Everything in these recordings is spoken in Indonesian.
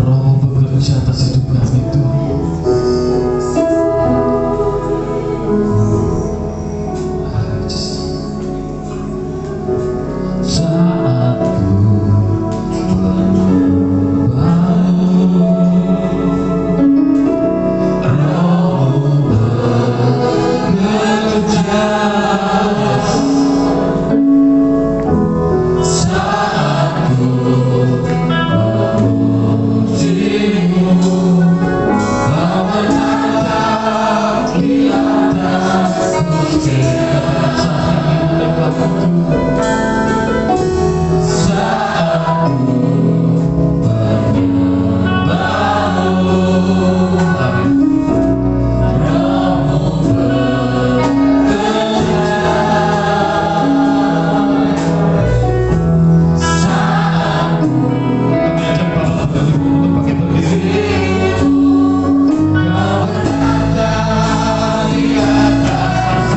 Roh bekerja atas hidup kami Tuhan. Saat ku bangun, Roh-Mu bekerja. Saat ku memujimu, Kau menatap di atas kursi kebesaran. Saat ku menyembah-Mu, Roh-Mu bekerja. Saat ku mengajak Bapak dan Ibu untuk pakai berdiri, Kau menatap di atas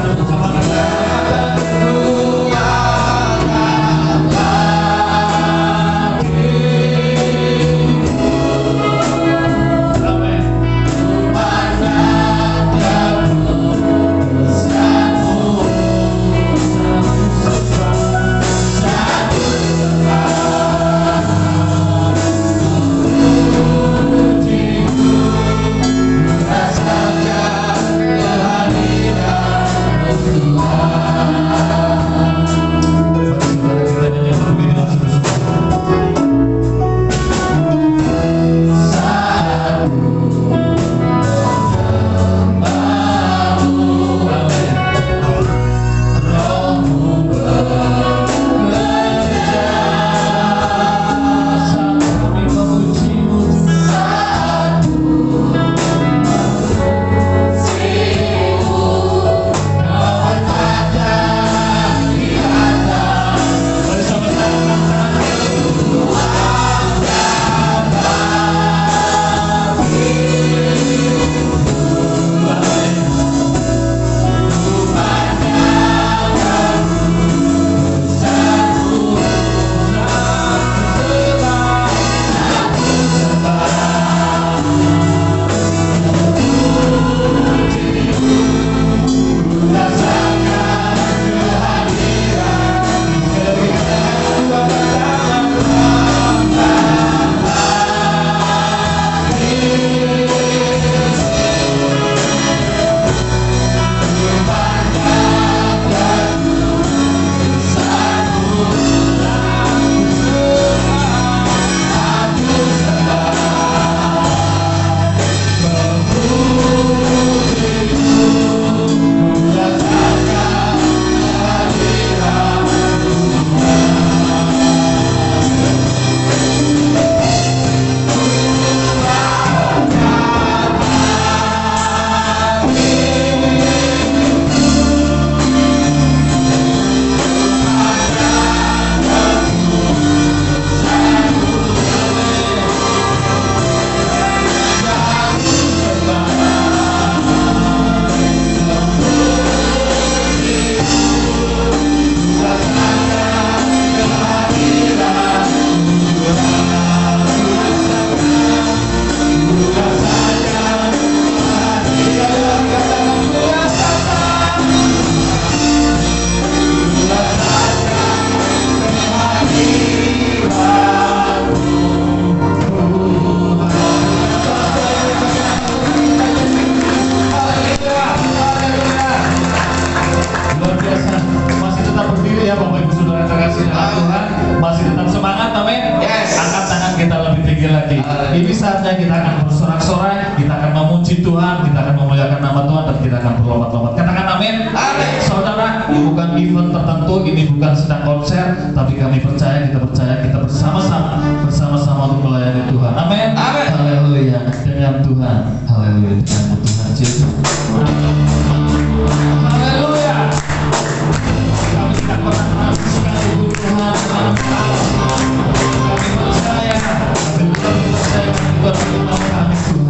bersama-sama dengan ini saatnya kita akan bersorak-sorai, kita akan memuji Tuhan, kita akan memuliakan nama Tuhan, dan kita akan berlompat-lompat. Katakan amin. Amin. Saudara, ini bukan event tertentu, ini bukan sedang konser, tapi kami percaya kita bersama-sama untuk melayani Tuhan. Amin. Amin. Haleluya dengan Tuhan. Haleluya dengan Tuhan Yesus. Haleluya. Kami tidak pernah ragu sekali Tuhan. Kami percaya. Saya berterima kasih Tuhan.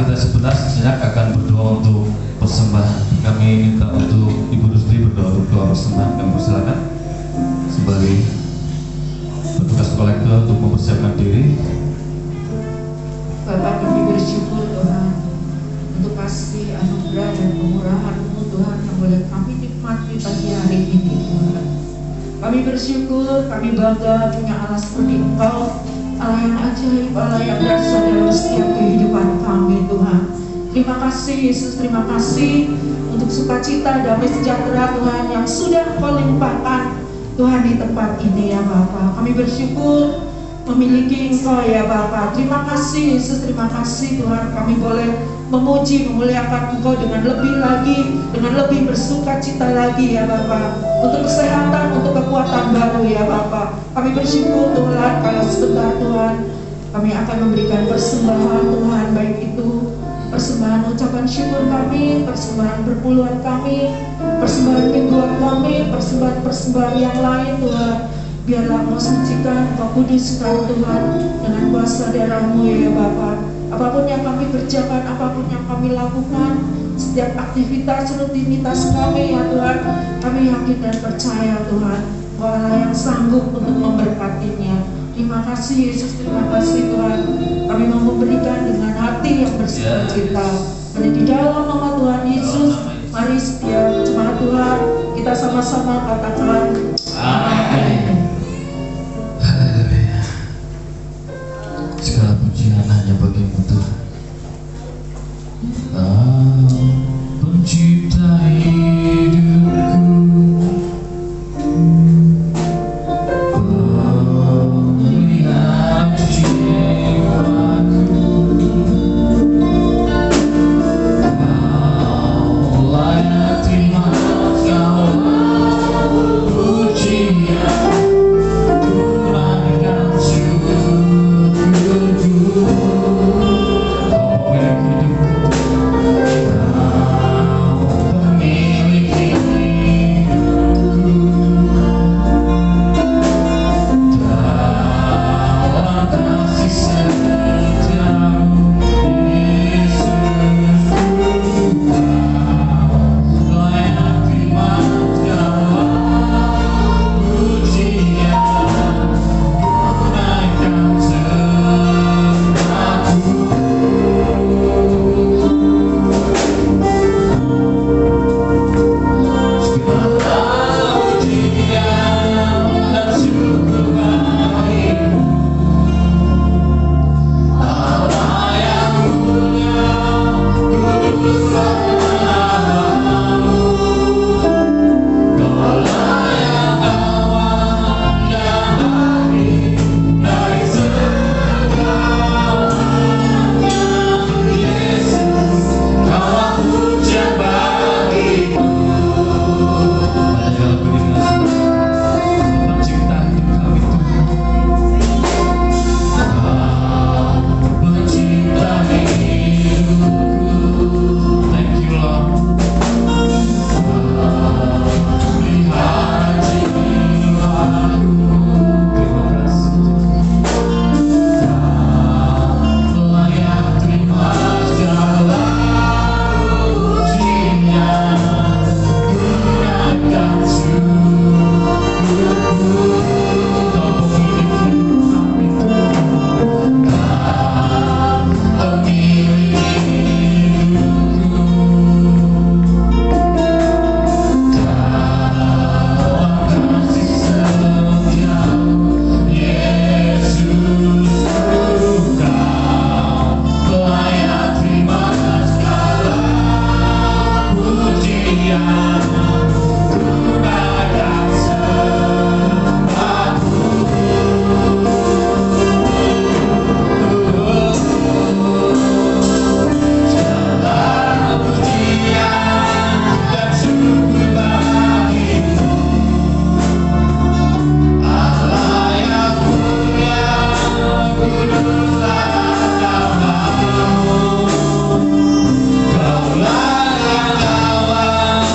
bersama-sama kita sejenak akan berdoa untuk persembahan. Kami minta untuk Ibu Rusdi berdoa untuk doa persembahan. Kami persilakan sebagai petugas kolektor untuk mempersiapkan diri. Bapak, kami bersyukur Tuhan untuk kasih anugerah dan kemurahan-Mu Tuhan yang boleh kami nikmati pagi hari ini Tuhan. Kami bersyukur, kami bangga punya Allah seperti Engkau, Allah yang ajaib, Allah yang dahsyat dalam setiap kehidupan kami Tuhan. Terima kasih Yesus, terima kasih untuk sukacita, damai sejahtera Tuhan yang sudah Kau limpahkan Tuhan di tempat ini ya Bapa. Kami bersyukur memiliki Engkau ya Bapa. Terima kasih Yesus, terima kasih Tuhan. Kami boleh memuji, memuliakan Engkau dengan lebih lagi, dengan lebih bersukacita lagi ya Bapa. Untuk kesehatan, untuk kekuatan baru ya Bapa. Kami bersyukur Tuhan, kalau sebentar Tuhan kami akan memberikan persembahan Tuhan, baik itu persembahan ucapan syukur kami, persembahan perpuluhan kami, persembahan mingguan kami, persembahan yang lain Tuhan. Biarlah Engkau sucikan, Engkau kuduskan Tuhan dengan kuasa darah-Mu ya Bapa. Apapun yang kami kerjakan, apapun yang kami lakukan, setiap aktivitas, rutinitas kami ya Tuhan, kami yakin dan percaya Tuhan, Engkau Allah yang sanggup untuk memberkatinya. Terima kasih Yesus, terima kasih Tuhan. Kami mau memberikan dengan hati yang bersukacita. Dan di dalam nama Tuhan Yesus, mari setiap jemaat Tuhan kita sama-sama katakan amin. Haleluya. Segala pujian hanya bagi-Mu Tuhan. Pencipta hidupku, pelihara jiwaku, Kau layak terima segala pujian. Kurangkan syukurku, pemilik hidupku, dalam kasih setiamu Yesus, Kau layak terima segala pujian. Naikkan sembahku, segala pujian dan syukur bagimu, Allah yang mulia, kuduslah namamu. Kau layak awal dan akhir dari segalanya, Yesus, Kaulah pujian bagiku. Pada segala kehidupan pencipta hidup kami Tuhan, Kau pencipta hidupku. Thank you Lord. Pelihara jiwaku, terima kasih. Kau layak terima segala pujian. Kurangkan syukurku, Kau pemilik hidup kami Tuhan. Kau pemilik hidupku, dalam kasih setiamu Yesus, Kau layak terima segala pujian. Kurangkan sembahku, segala pujian dan syukur bagimu, Allah yang mulia, kuduslah namamu. Kau layak awal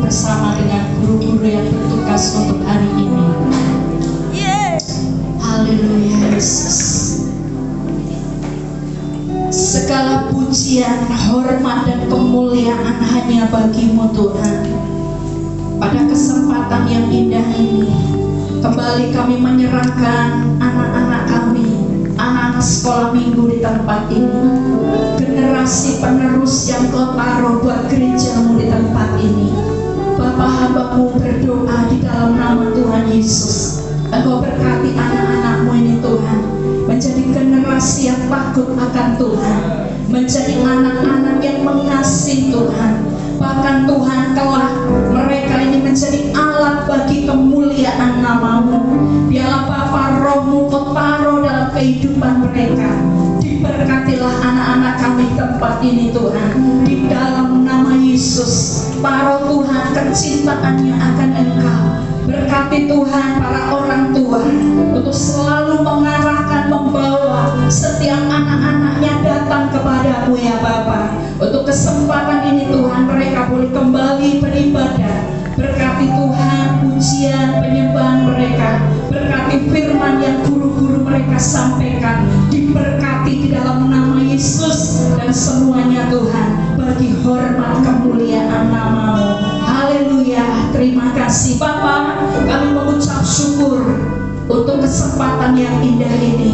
bersama dengan guru-guru yang bertugas untuk hari ini. Haleluya Yesus. Segala pujian, hormat dan kemuliaan hanya bagi-Mu Tuhan. Pada kesempatan yang indah ini, kembali kami menyerahkan anak-anak kami, anak-anak sekolah minggu di tempat ini, generasi penerus yang Kau taruh buat gereja-Mu di tempat ini. Bapa, hamba-Mu berdoa di dalam nama Tuhan Yesus, Engkau berkati anak-anak-Mu ini Tuhan, menjadi generasi yang takut akan Tuhan, menjadi anak-anak yang mengasihi Tuhan. Bahkan Tuhan telah mereka ini menjadi alat bagi kemuliaan nama-Mu. Biarlah Bapa, Roh-Mu Kau taruh dalam kehidupan mereka. Diberkatilah anak-anak kami tempat ini Tuhan, di dalam nama Yesus. Taruh Tuhan kecintaannya akan Engkau. Berkati Tuhan para orang tua untuk selalu mengarahkan, membawa setiap anak-anaknya datang kepada-Mu ya Bapa. Untuk kesempatan ini Tuhan, mereka boleh kembali beribadah. Berkati Tuhan pujian penyembahan mereka, berkati firman yang guru-guru mereka sampaikan, diberkati di dalam nama Yesus. Dan semuanya Tuhan bagi hormat kemuliaan nama-Mu. Haleluya. Terima kasih Bapa, kami mengucap syukur untuk kesempatan yang indah ini.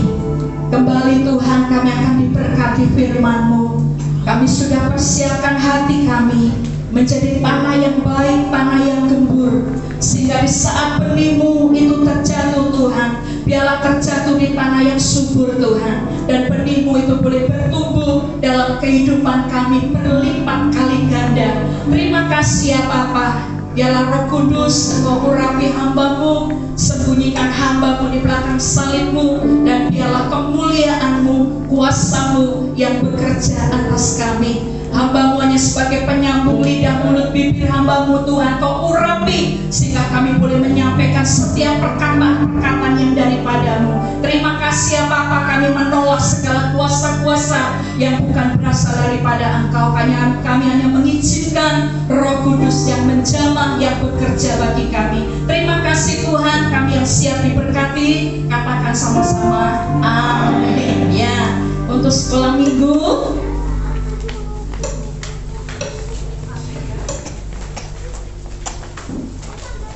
Kembali Tuhan, kami akan diberkati firman-Mu. Kami sudah persiapkan hati kami menjadi tanah yang baik, tanah yang gembur, sehingga di saat benih-Mu itu terjatuh Tuhan, biarlah terjatuh di tanah yang subur Tuhan, dan benih-Mu itu boleh bertumbuh dalam kehidupan kami berlipat kali ganda. Terima kasih ya Bapa. Biarlah Roh Kudus Engkau urapi hamba-Mu, sembunyikan hamba-Mu di belakang salib-Mu, dan biarlah kemuliaan-Mu, kuasa-Mu yang bekerja atas kami. Hamba-Mu hanya sebagai penyambung lidah, mulut, bibir hamba-Mu Tuhan. Kau urapi sehingga kami boleh menyampaikan setiap perkataan-perkataan yang daripada-Mu. Terima kasih ya Bapa, kami menolak segala kuasa-kuasa yang bukan berasal daripada Engkau. Kami hanya mengizinkan Roh Kudus yang menjamah, yang bekerja bagi kami. Terima kasih Tuhan, kami yang siap diberkati. Katakan sama-sama amin. Ya, untuk sekolah minggu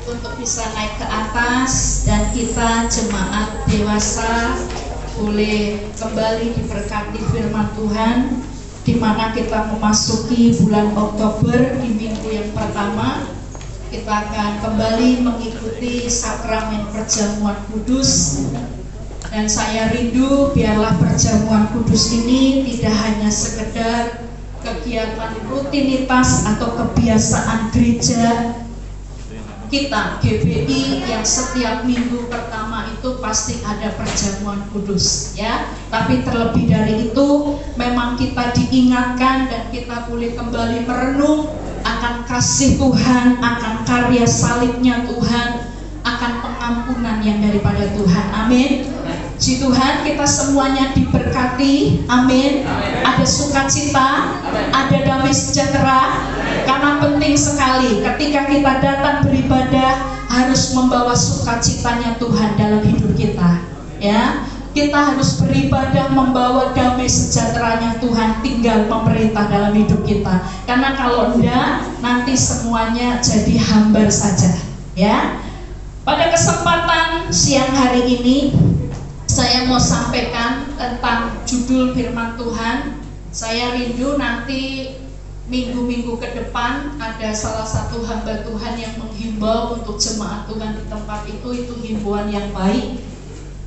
untuk bisa naik ke atas, dan kita jemaat dewasa boleh kembali diberkati firman Tuhan, di mana kita memasuki bulan Oktober. Di minggu yang pertama kita akan kembali mengikuti sakramen perjamuan kudus, dan saya rindu biarlah perjamuan kudus ini tidak hanya sekedar kegiatan rutinitas atau kebiasaan gereja kita GBI yang setiap minggu pertama itu pasti ada perjamuan kudus ya, tapi terlebih dari itu memang kita diingatkan dan kita boleh kembali merenung akan kasih Tuhan, akan karya salibnya Tuhan, akan pengampunan yang daripada Tuhan. Amin. Puji Tuhan, kita semuanya diberkati. Amin. Ada sukacita, ada damai sejahtera. Karena penting sekali ketika kita datang beribadah harus membawa sukacitanya Tuhan dalam hidup kita. Ya, kita harus beribadah membawa damai sejahteranya Tuhan tinggal memerintah dalam hidup kita. Karena kalau enggak, nanti semuanya jadi hambar saja. Ya. Pada kesempatan siang hari ini saya mau sampaikan tentang judul firman Tuhan. Saya rindu nanti minggu-minggu ke depan ada salah satu hamba Tuhan yang menghimbau untuk jemaat Tuhan di tempat itu himbauan yang baik.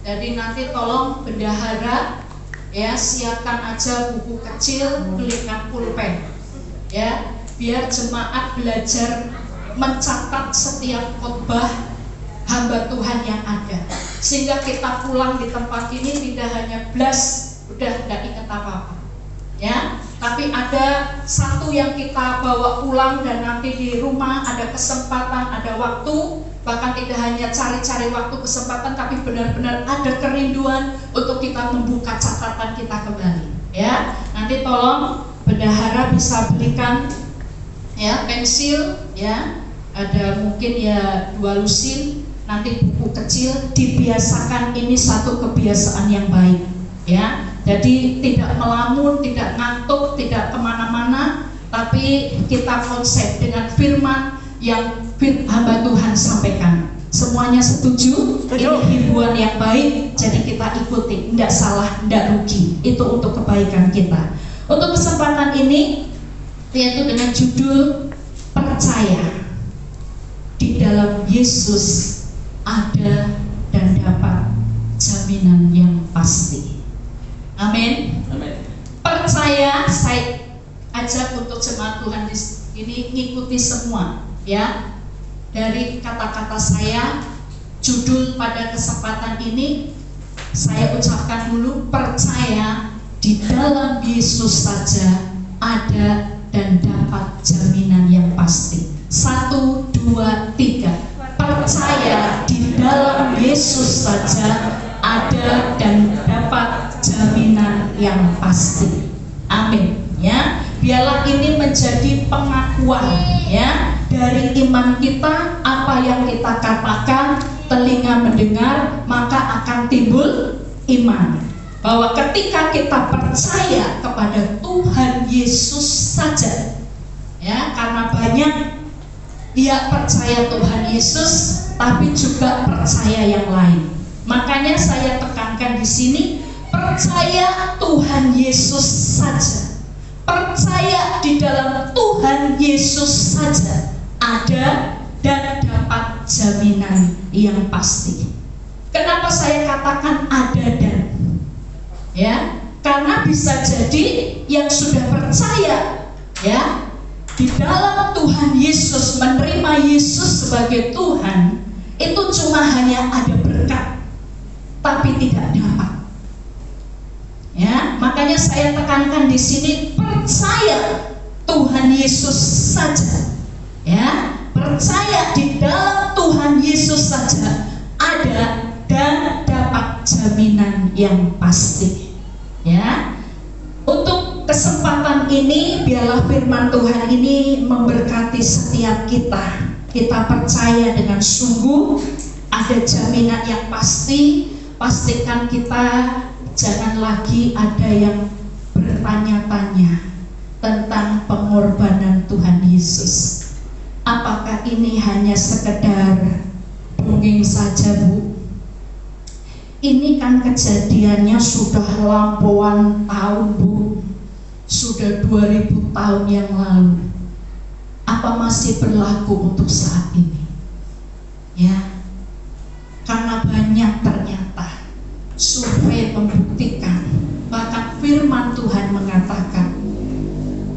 Jadi nanti tolong bendahara ya, siapkan aja buku kecil, belikan pulpen ya, biar jemaat belajar mencatat setiap khotbah hamba Tuhan yang ada, sehingga kita pulang di tempat ini tidak hanya blast udah nggak ingat apa-apa ya, tapi ada satu yang kita bawa pulang, dan nanti di rumah ada kesempatan, ada waktu, bahkan tidak hanya cari-cari waktu kesempatan, tapi benar-benar ada kerinduan untuk kita membuka catatan kita kembali ya. Nanti tolong bendahara bisa belikan ya pensil ya, ada mungkin ya 2 lusin, nanti buku kecil, dibiasakan ini satu kebiasaan yang baik ya. Jadi tidak melamun, tidak ngantuk, tidak kemana-mana, tapi kita konsep dengan firman yang hamba Tuhan sampaikan. Semuanya setuju? Ini hiburan yang baik, jadi kita ikuti, tidak salah, tidak rugi. Itu untuk kebaikan kita. Untuk kesempatan ini, yaitu dengan judul percaya di dalam Yesus ada dan dapat jaminan yang pasti. Amin. Percaya, saya ajak untuk jemaat Tuhan ini ngikuti semua ya. Dari kata-kata saya, judul pada kesempatan ini saya ucapkan dulu, percaya di dalam Yesus saja ada dan dapat jaminan yang pasti. 1, 2, 3. Percaya di dalam Yesus saja ada dan dapat jaminan yang pasti. Amin ya. Biarlah ini menjadi pengakuan ya dari iman kita. Apa yang kita katakan, telinga mendengar, maka akan timbul iman. Bahwa ketika kita percaya kepada Tuhan Yesus saja ya, karena banyak dia percaya Tuhan Yesus tapi juga percaya yang lain. Makanya saya tekankan di sini, percaya Tuhan Yesus saja. Percaya di dalam Tuhan Yesus saja ada dan dapat jaminan yang pasti. Kenapa saya katakan ada dan? Ya, karena bisa jadi yang sudah percaya ya di dalam Tuhan Yesus, menerima Yesus sebagai Tuhan, itu cuma hanya ada berkat tapi tidak dapat. Ya, makanya saya tekankan di sini, percaya Tuhan Yesus saja. Ya, percaya di dalam Tuhan Yesus saja ada dan dapat jaminan yang pasti. Ya, untuk kesempatan ini biarlah firman Tuhan ini memberkati setiap kita. Kita percaya dengan sungguh ada jaminan yang pasti. Pastikan kita jangan lagi ada yang bertanya-tanya tentang pengorbanan Tuhan Yesus. Apakah ini hanya sekedar dongeng saja, Bu? Ini kan kejadiannya sudah lampauan tahun, Bu. Sudah 2000 tahun yang lalu. Apa masih berlaku untuk saat ini? Ya, karena banyak ternyata survei membuktikan, bahkan firman Tuhan mengatakan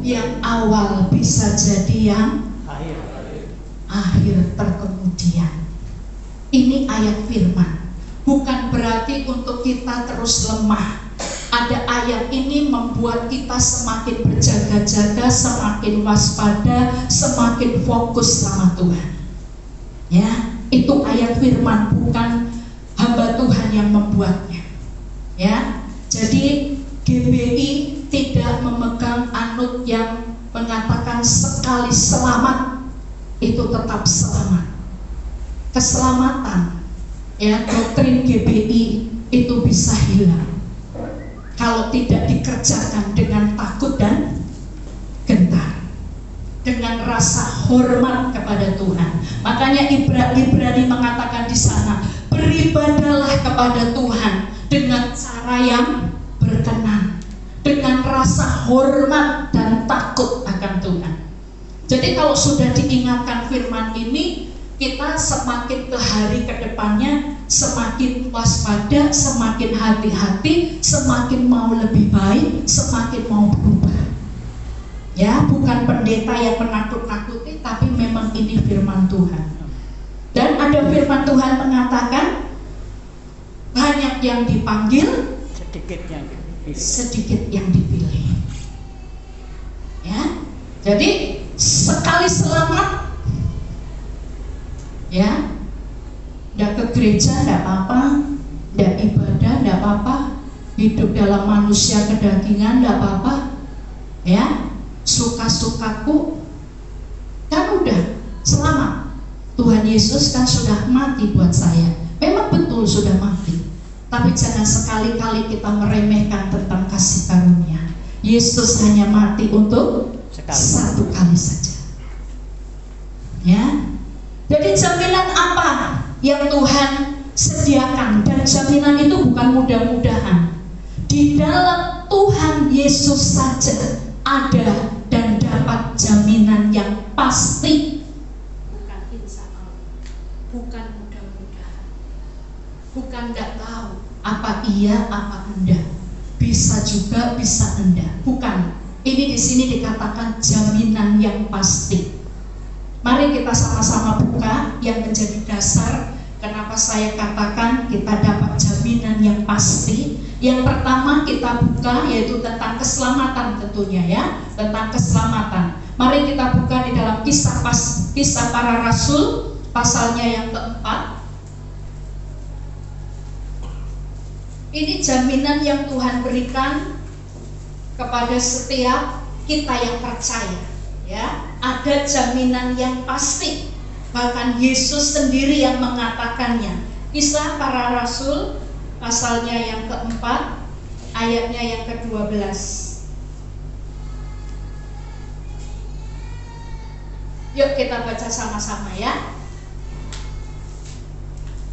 yang awal bisa jadi yang akhir terkemudian. Ini ayat firman. Bukan berarti untuk kita terus lemah. Ada ayat ini membuat kita semakin berjaga-jaga, semakin waspada, semakin fokus sama Tuhan. Ya, itu ayat firman, bukan hamba Tuhan yang membuatnya. Ya, jadi GBI tidak memegang anut yang mengatakan sekali selamat itu tetap selamat. Keselamatan, ya, doktrin GBI itu bisa hilang kalau tidak dikerjakan dengan takut dan gentar, dengan rasa hormat kepada Tuhan. Makanya Ibrani mengatakan di sana, beribadahlah kepada Tuhan dengan cara yang berkenan, dengan rasa hormat dan takut akan Tuhan. Jadi kalau sudah diingatkan firman ini, kita semakin ke hari ke depannya semakin waspada, semakin hati-hati, semakin mau lebih baik, semakin mau berubah. Ya, bukan pendeta yang menakut-nakuti, tapi memang ini firman Tuhan. Dan ada firman Tuhan mengatakan, banyak yang dipanggil, sedikit yang dipilih. Ya, jadi sekali selamat, ya, nggak ke gereja nggak apa-apa, nggak ibadah nggak apa-apa, hidup dalam manusia kedagingan nggak apa-apa, ya, suka-sukaku, kan udah selamat. Tuhan Yesus kan sudah mati buat saya. Memang betul sudah mati. Tapi jangan sekali-kali kita meremehkan tentang kasih karunia. Yesus hanya mati untuk satu kali saja. Ya. Jadi jaminan apa yang Tuhan sediakan? Dan jaminan itu bukan mudah-mudahan. Di dalam Tuhan Yesus saja ada dan dapat jaminan yang pasti. Bukan insya Allah, bukan mudah-mudahan, bukan nggak tahu apa iya apa enggak, bisa juga bisa enggak, bukan. Ini di sini dikatakan jaminan yang pasti. Mari kita sama-sama buka yang menjadi dasar kenapa saya katakan kita dapat jaminan yang pasti. Yang pertama kita buka yaitu tentang keselamatan tentunya ya, tentang keselamatan. Mari kita buka di dalam kisah para rasul pasalnya yang keempat. Ini jaminan yang Tuhan berikan kepada setiap kita yang percaya ya. Ada jaminan yang pasti. Bahkan Yesus sendiri yang mengatakannya. Kisah para rasul pasalnya yang keempat, ayatnya yang ke-12. Yuk kita baca sama-sama ya.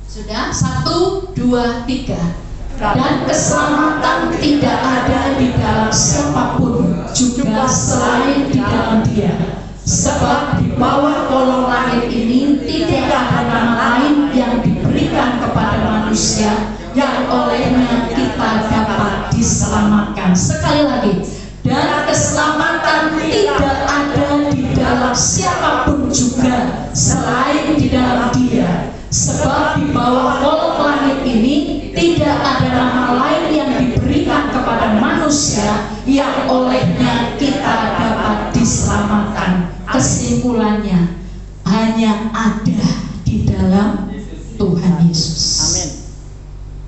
Sudah? 1, 2, 3. Dan keselamatan tidak ada di dalam siapapun juga selain di dalam Dia. Sebab di bawah kolong langit ini tidak ada nama lain yang diberikan kepada manusia yang olehnya kita dapat diselamatkan. Sekali lagi, dan keselamatan tidak ada di dalam siapapun juga selain di dalam Dia. Sebab di bawah kolong langit ini tidak ada nama lain yang diberikan kepada manusia yang olehnya kita dapat diselamatkan. Kesimpulannya hanya ada di dalam Tuhan Yesus. Amin.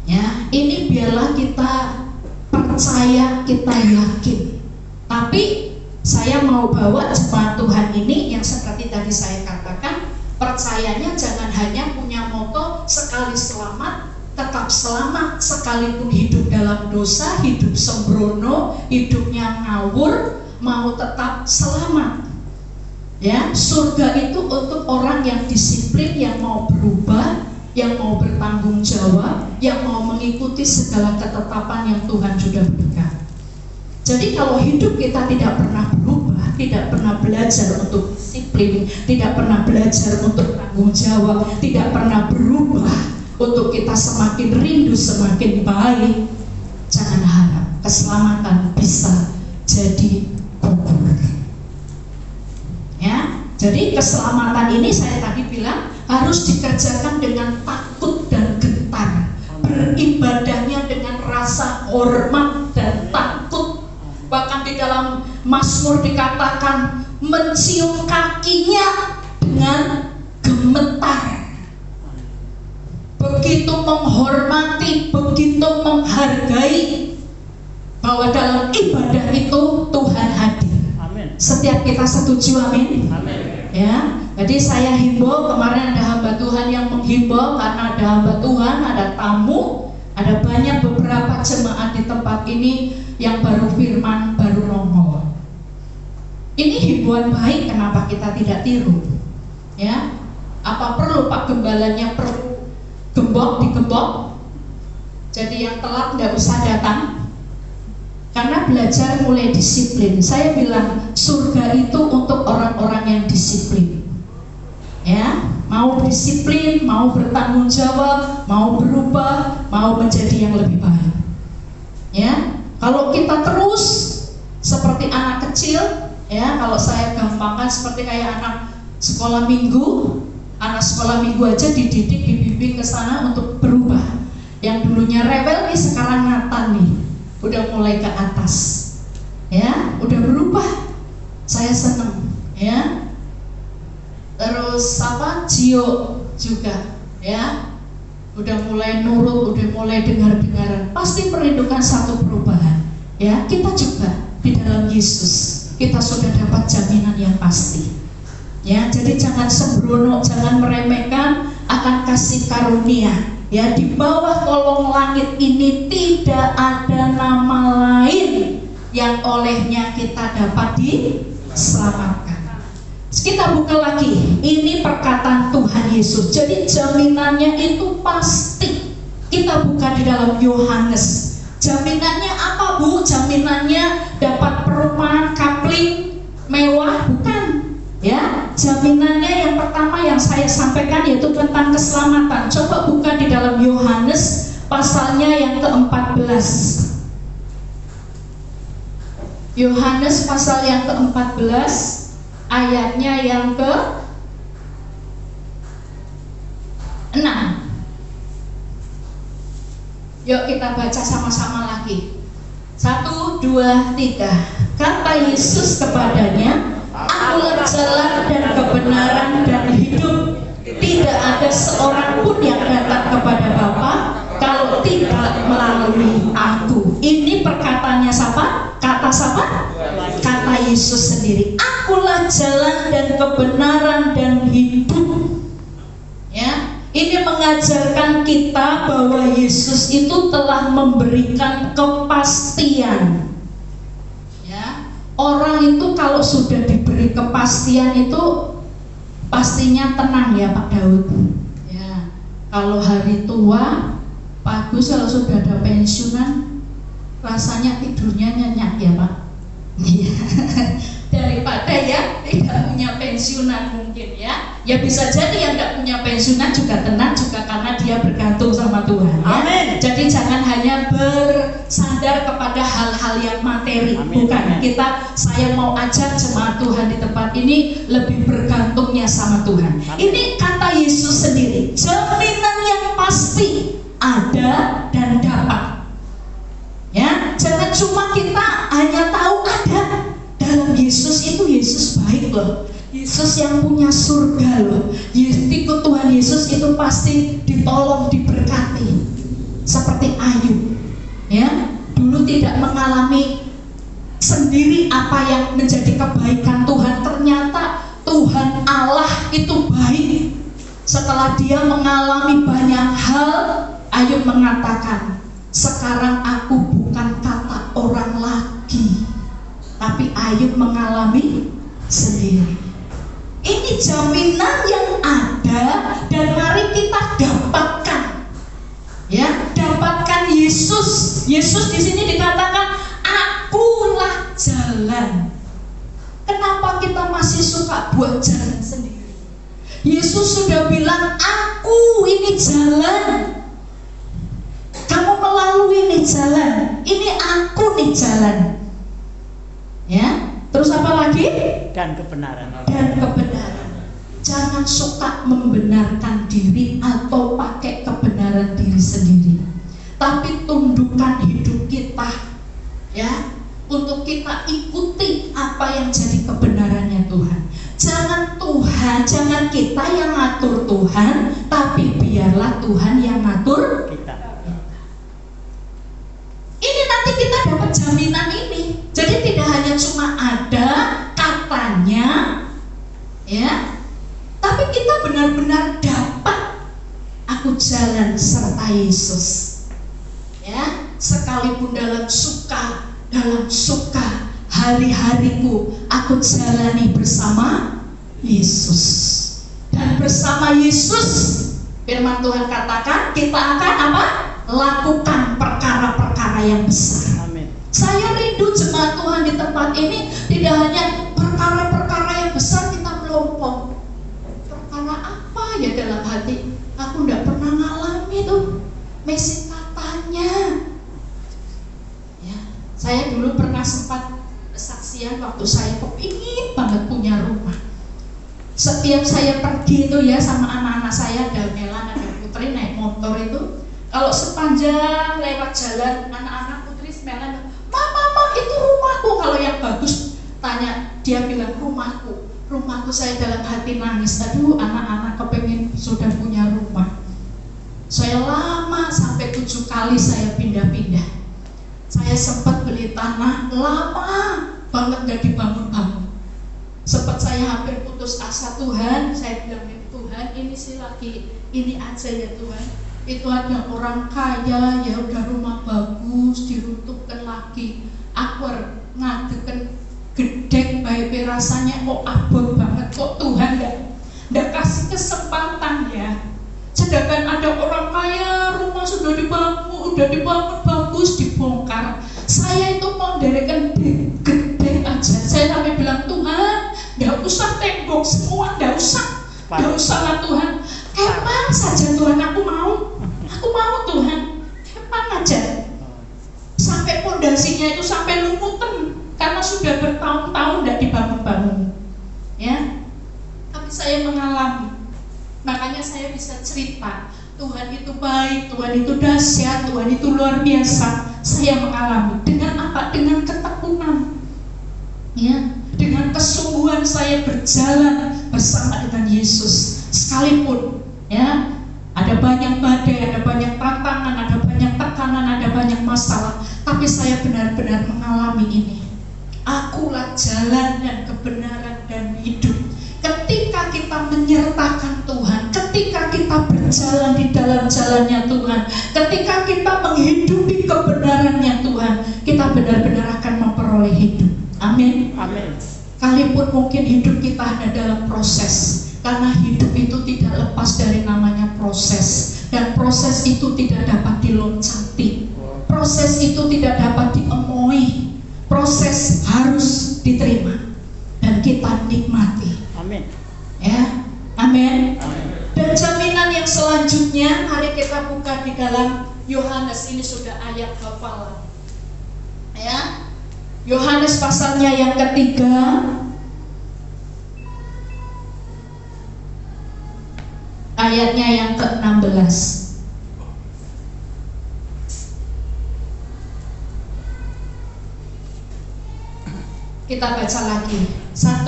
Ya, ini biarlah kita percaya, kita yakin. Tapi saya mau bawa jemaat Tuhan ini yang seperti tadi saya katakan, percayanya jangan hanya punya moto sekali selamat tetap selamat, sekalipun hidup dalam dosa, hidup sembrono, hidupnya ngawur, mau tetap selamat. Ya, surga itu untuk orang yang disiplin, yang mau berubah, yang mau bertanggung jawab, yang mau mengikuti segala ketetapan yang Tuhan sudah berikan. Jadi kalau hidup kita tidak pernah berubah, tidak pernah belajar untuk disiplin, tidak pernah belajar untuk tanggung jawab, tidak pernah berubah untuk kita semakin rindu, semakin baik, jangan harap keselamatan bisa jadi gugur. Ya, jadi keselamatan ini saya tadi bilang harus dikerjakan dengan takut dan gentar, beribadahnya dengan rasa hormat dan takut. Bahkan di dalam Mazmur dikatakan mencium kakinya dengan gemetar. Begitu menghormati, begitu menghargai, bahwa dalam ibadah itu Tuhan hadir. Amin. Setiap kita setuju, amin. Amin. Ya, jadi saya himbau, kemarin ada hamba Tuhan yang menghimbau karena ada hamba Tuhan, ada tamu, ada banyak beberapa jemaat di tempat ini yang baru firman, baru nongol. Ini himbauan baik, kenapa kita tidak tiru? Ya, apa perlu Pak Gembalanya perlu digembok? Jadi yang telat nggak usah datang. Karena belajar mulai disiplin. Saya bilang surga itu untuk orang-orang yang disiplin. Ya, mau disiplin, mau bertanggung jawab, mau berubah, mau menjadi yang lebih baik. Ya, kalau kita terus seperti anak kecil, ya, kalau saya gampangkan seperti kayak anak sekolah minggu. Anak sekolah minggu aja dididik, dibimbing ke sana untuk berubah. Yang dulunya rebel nih sekarang Nathan nih, udah mulai ke atas, ya, udah berubah. Saya seneng, ya. Terus Gio juga, ya, udah mulai nurut, udah mulai dengar-dengaran. Pasti merindukan satu perubahan, ya. Kita juga di dalam Yesus, kita sudah dapat jaminan yang pasti. Ya, jadi jangan sembrono, jangan meremehkan akan kasih karunia. Ya, di bawah kolong langit ini tidak ada nama lain yang olehnya kita dapat diselamatkan. Kita buka lagi, ini perkataan Tuhan Yesus. Jadi jaminannya itu pasti. Kita buka di dalam Yohanes. Jaminannya apa, Bu? Jaminannya dapat perumahan kapling mewah? Bukan. Ya, jaminannya yang pertama yang saya sampaikan yaitu tentang keselamatan. Coba buka di dalam Yohanes pasalnya yang ke-14. Yohanes pasal yang ke-14 ayatnya yang ke-6. Yuk kita baca sama-sama lagi. 1, 2, 3. Kata Yesus kepadanya, Akulah jalan dan kebenaran dan hidup. Tidak ada seorang pun yang datang kepada Bapa kalau tidak melalui Aku. Ini perkataannya siapa? Kata siapa? Kata Yesus sendiri. Akulah jalan dan kebenaran dan hidup. Ya, ini mengajarkan kita bahwa Yesus itu telah memberikan kepastian. Orang itu kalau sudah diberi kepastian itu pastinya tenang ya Pak Daud. Ya, kalau hari tua bagus, kalau sudah ada pensiunan rasanya tidurnya nyenyak ya Pak. Daripada ya tidak punya pensiunan mungkin ya. Ya bisa jadi yang tidak punya pensiunan juga tenang juga karena dia bergantung sama Tuhan. Ya? Amin. Jadi jangan hanya bersandar kepada hal-hal yang materi. Amin. Bukan. Amin. Saya mau ajak jemaat Tuhan di tempat ini lebih bergantungnya sama Tuhan. Amin. Ini kata Yesus sendiri. Jaminan yang pasti ada dan dapat. Ya, jangan cuma kita hanya tahu ada. Dalam Yesus itu Yesus baik loh. Yesus yang punya surga loh. Ikut Tuhan Yesus itu pasti ditolong, diberkati. Seperti Ayub. Ya, dulu tidak mengalami sendiri apa yang menjadi kebaikan Tuhan. Ternyata Tuhan Allah itu baik. Setelah dia mengalami banyak hal, Ayub mengatakan, sekarang aku bukan kata orang lagi, tapi Ayub mengalami sendiri. Ini jaminan yang ada dan mari kita dapatkan. Ya, dapatkan Yesus. Yesus di sini dikatakan, Akulah jalan. Kenapa kita masih suka buat jalan sendiri? Yesus sudah bilang, Aku ini jalan. Kamu melalui ini jalan. Ini Aku nih jalan. Ya, terus apa lagi? Dan kebenaran. Dan kebenaran. Jangan suka membenarkan diri atau pakai kebenaran diri sendiri. Tapi tundukkan hidup kita, ya, untuk kita ikuti apa yang jadi kebenarannya Tuhan. Jangan kita yang ngatur Tuhan, tapi biarlah Tuhan yang ngatur Kita. Ini nanti kita dapat jaminan ini. Jadi tidak hanya cuma ada katanya, ya, tapi kita benar-benar dapat. Aku jalan serta Yesus, ya, sekalipun dalam suka hari-hariku aku jalani bersama Yesus. Dan bersama Yesus, firman Tuhan katakan kita akan apa? Lakukan perkara-perkara yang besar. Amin. Saya rindu jemaat Tuhan di tempat ini tidak hanya perkara-perkara yang besar kita melompong. Perkara apa ya dalam hati? Aku tidak pernah ngalami tuh. Mesi katanya. Ya, saya dulu pernah sempat kesaksian waktu saya kepingin banget punya rumah. Setiap saya pergi itu ya sama anak-anak saya, ada Melan, ada Putri naik motor itu. Kalau sepanjang lewat jalan anak-anak Putri Melan, Mama itu rumahku. Kalau yang bagus tanya, dia bilang rumahku. Rumahku, saya dalam hati nangis. Aduh, anak-anak kepengen sudah punya rumah. Saya lama sampai 7 kali saya pindah-pindah. Saya sempat beli tanah lama banget gak dibangun-bangun. Sempat saya hampir putus asa, Tuhan, saya bilang, Tuhan ini sih lagi, ini aja ya Tuhan. Itu ada orang kaya ya udah rumah bagus diruntuhkan lagi. Aku ngadekan gedek baik rasanya kok abot banget, kok Tuhan nggak kasih kesempatan ya. Sedangkan ada orang kaya rumah sudah dibangun bagus dibongkar. Saya itu mau derekan gedek aja. Saya sampai bilang, Tuhan nggak usah tembok semua, nggak usah lah Tuhan. Kepang saja Tuhan, aku mau Tuhan, kepang aja. Sampai pondasinya itu sampai lumutan karena sudah bertahun-tahun tidak dibangun-bangun. Ya, tapi saya mengalami. Makanya saya bisa cerita, Tuhan itu baik, Tuhan itu dahsyat, Tuhan itu luar biasa. Saya mengalami dengan apa? Dengan ketekunan, ya, dengan kesungguhan saya berjalan bersama dengan Yesus. Sekalipun, ya, ada banyak badai, ada banyak tantangan, ada banyak tekanan, ada banyak masalah, tapi saya benar-benar mengalami ini. Akulah jalan dan kebenaran dan hidup. Ketika kita menyertakan Tuhan, ketika kita berjalan di dalam jalannya Tuhan, ketika kita menghidupi kebenarannya Tuhan, kita benar-benar akan memperoleh hidup. Amin. Amin. Sekalipun mungkin hidup kita ada dalam proses, karena hidup itu tidak lepas dari namanya proses, dan proses itu tidak dapat diloncati, proses itu tidak dapat diemoi, proses harus diterima dan kita nikmati. Amin. Ya, amin. Amin. Dan jaminan yang selanjutnya, mari kita buka di dalam Yohanes. Ini sudah ayat hafalan. Ya, Yohanes pasalnya yang ketiga, ayatnya yang ke-16. Kita baca lagi. 1,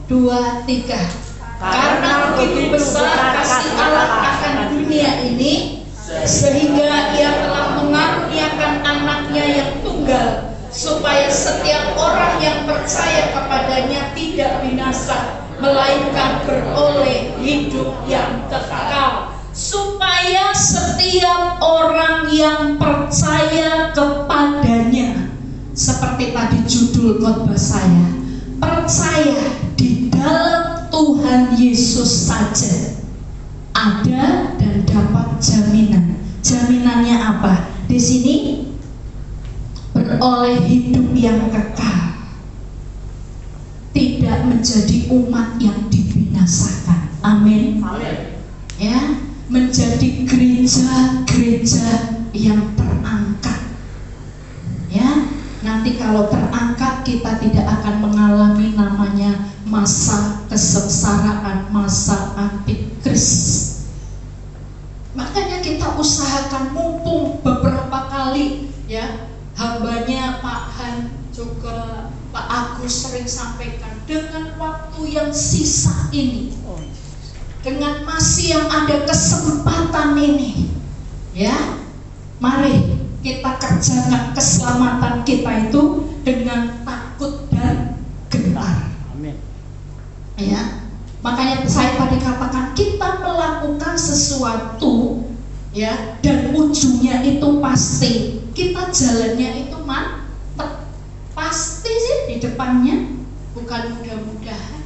2, 3. Karena begitu besar kasih Allah akan dunia ini, sehingga Ia telah mengaruniakan anaknya yang tunggal, supaya setiap orang yang percaya kepadanya tidak binasa, melainkan beroleh hidup yang kekal. Supaya setiap orang yang percaya kepadanya, seperti tadi judul khotbah saya, percaya di dalam Tuhan Yesus saja ada dan dapat jaminan. Jaminannya apa? Di sini beroleh hidup yang kekal, tidak menjadi umat yang dibinasakan. Amin. Amin. Ya, menjadi gereja-gereja yang terangkat. Ya, nanti kalau terangkat kita tidak akan mengalami namanya masa kesengsaraan, masa antikris. Makanya kita usahakan, mumpung beberapa kali ya hambanya Pak Han juga Pak Agus sering sampaikan, dengan waktu yang sisa ini, dengan masih yang ada kesempatan ini, ya, mari kita kerjakan keselamatan kita itu dengan takut dan gentar. Amin. Ya, makanya saya tadi katakan kita melakukan sesuatu, ya, dan ujungnya itu pasti. Kita jalannya itu mantep, pasti sih di depannya, bukan mudah-mudahan.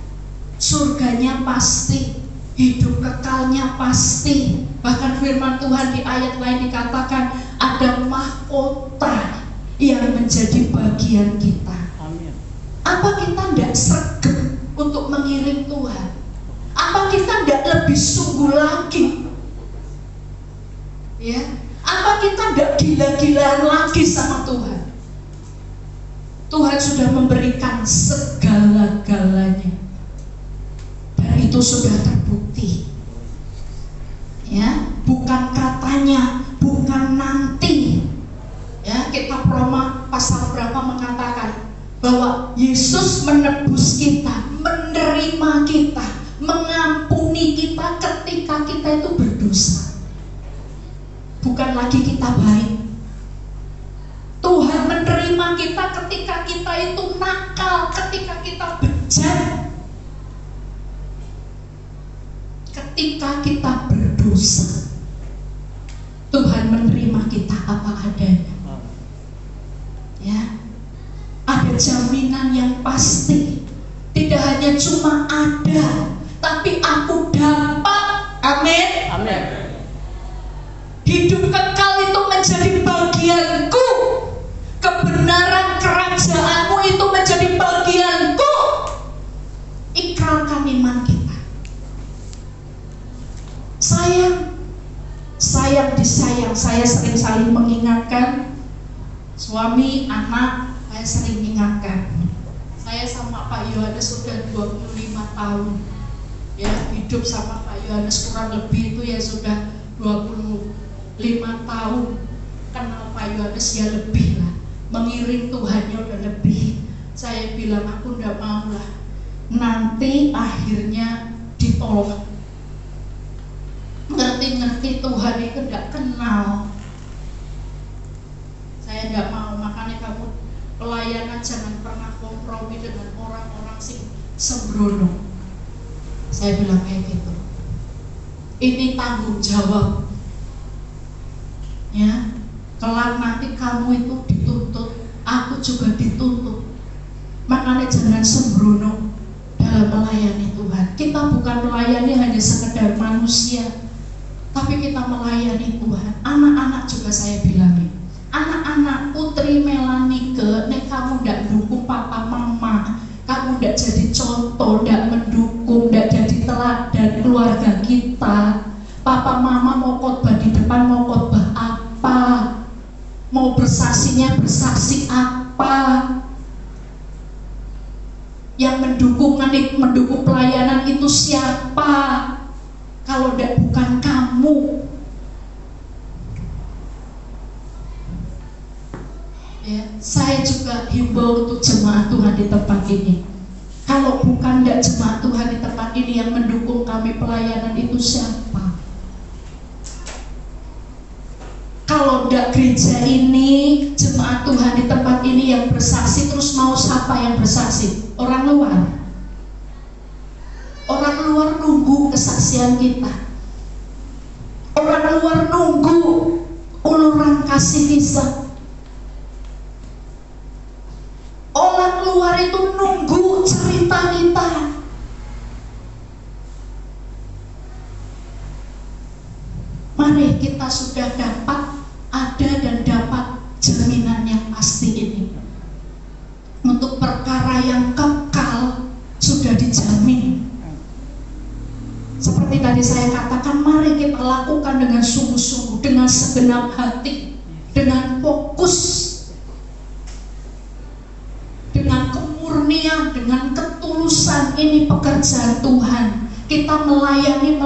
Surganya pasti, hidup kekalnya pasti. Bahkan firman Tuhan di ayat lain dikatakan ada mahkota yang menjadi bagian kita. Amin. Apa kita tidak sregep untuk mengiring Tuhan? Apa kita tidak lebih sungguh lagi? Ya, apa kita tidak gila-gilaan lagi sama Tuhan? Tuhan sudah memberikan segala-galanya, dan itu sudah terbukti. Ya, bukan katanya, bukan nanti. Ya, kita Roma pasal berapa mengatakan bahwa Yesus menebus kita, menerima kita, mengampuni kita ketika kita itu berdosa. Bukan lagi kita baik. Tuhan menerima kita ketika kita itu nakal, ketika kita bejat, ketika kita berdosa, Tuhan menerima kita apa adanya. Ya, ada jaminan yang pasti. Tidak hanya cuma ada, tapi aku dapat. Amin. Amin. Hidup kekal itu menjadi bagianku. Kebenaran kerajaanmu itu menjadi bagianku. Ikrarkan iman kita. Sayang disayang. Saya sering saling mengingatkan. Suami, anak, saya sering mengingatkan. Saya sama Pak Yohanes sudah 25 tahun. Ya, hidup sama Pak Yohanes kurang lebih itu ya sudah 25 tahun. Kenal Pak Yohanes ya lebih lah. Mengiring Tuhannya udah lebih. Saya bilang aku udah mau lah. Nanti akhirnya ditolak. Ngerti-ngerti Tuhan itu tidak kenal. Saya tidak mau, makanya kamu pelayanan jangan pernah kompromi dengan orang-orang sembrono. Saya bilang kayak gitu. Ini tanggung jawab. Ya, kelak nanti kamu itu dituntut, aku juga dituntut. Makanya jangan sembrono dalam melayani Tuhan. Kita bukan melayani hanya sekedar manusia, tapi kita melayani Tuhan. Anak-anak juga saya bilangin. Anak-anak Putri Melanike, nek kamu tidak dukung papa mama, kamu tidak jadi contoh, tidak mendukung, tidak jadi teladan keluarga kita. Papa mama mau khotbah di depan, mau khotbah apa? Mau bersaksinya bersaksi apa? Yang mendukung pelayanan itu siapa? Kalau tidak bukan kamu. Ya, saya juga himbau untuk jemaat Tuhan di tempat ini. Kalau bukan tidak jemaat Tuhan di tempat ini yang mendukung kami pelayanan itu siapa? Kalau tidak gereja ini, jemaat Tuhan di tempat ini yang bersaksi, terus mau siapa yang bersaksi? Orang luar. Orang luar nunggu kesaksian kita. Orang luar nunggu uluran kasih kisah. Orang luar itu nunggu cerita kita. Mari kita sudah dapat, ada dan dapat jaminan yang pasti ini. Untuk perkara yang kekal sudah dijamin. Seperti tadi saya katakan, mari kita lakukan dengan sungguh-sungguh, dengan segenap hati, dengan fokus, dengan kemurnian, dengan ketulusan. Ini pekerjaan Tuhan. Kita melayani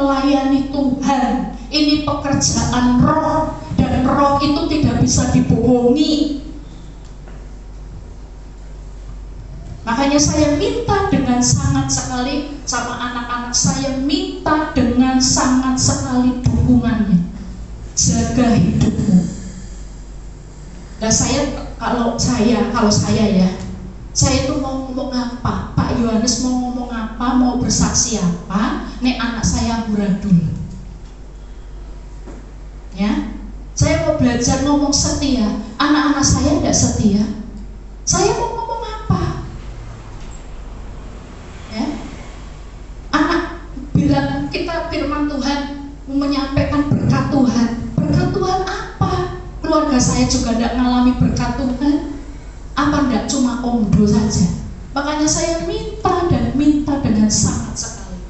Tuhan. Ini pekerjaan roh, dan roh itu tidak bisa dibohongi. Makanya saya minta dengan sangat sekali sama anak-anak saya, minta dengan sangat sekali dukungannya. Jaga hidupmu. Nah kalau saya ya, saya itu mau ngomong apa, Pak Yohanes mau ngomong apa, mau bersaksi apa, nek anak saya amburadul. Ya, saya mau belajar ngomong setia, anak-anak saya tidak setia. Saya mau ngomong apa? Ya, anak bilang kita firman Tuhan, menyampaikan berkat Tuhan. Berkat Tuhan apa? Keluarga saya juga tidak mengalami berkat Tuhan. Apa tidak cuma omdo saja? Makanya saya minta dengan sangat sekali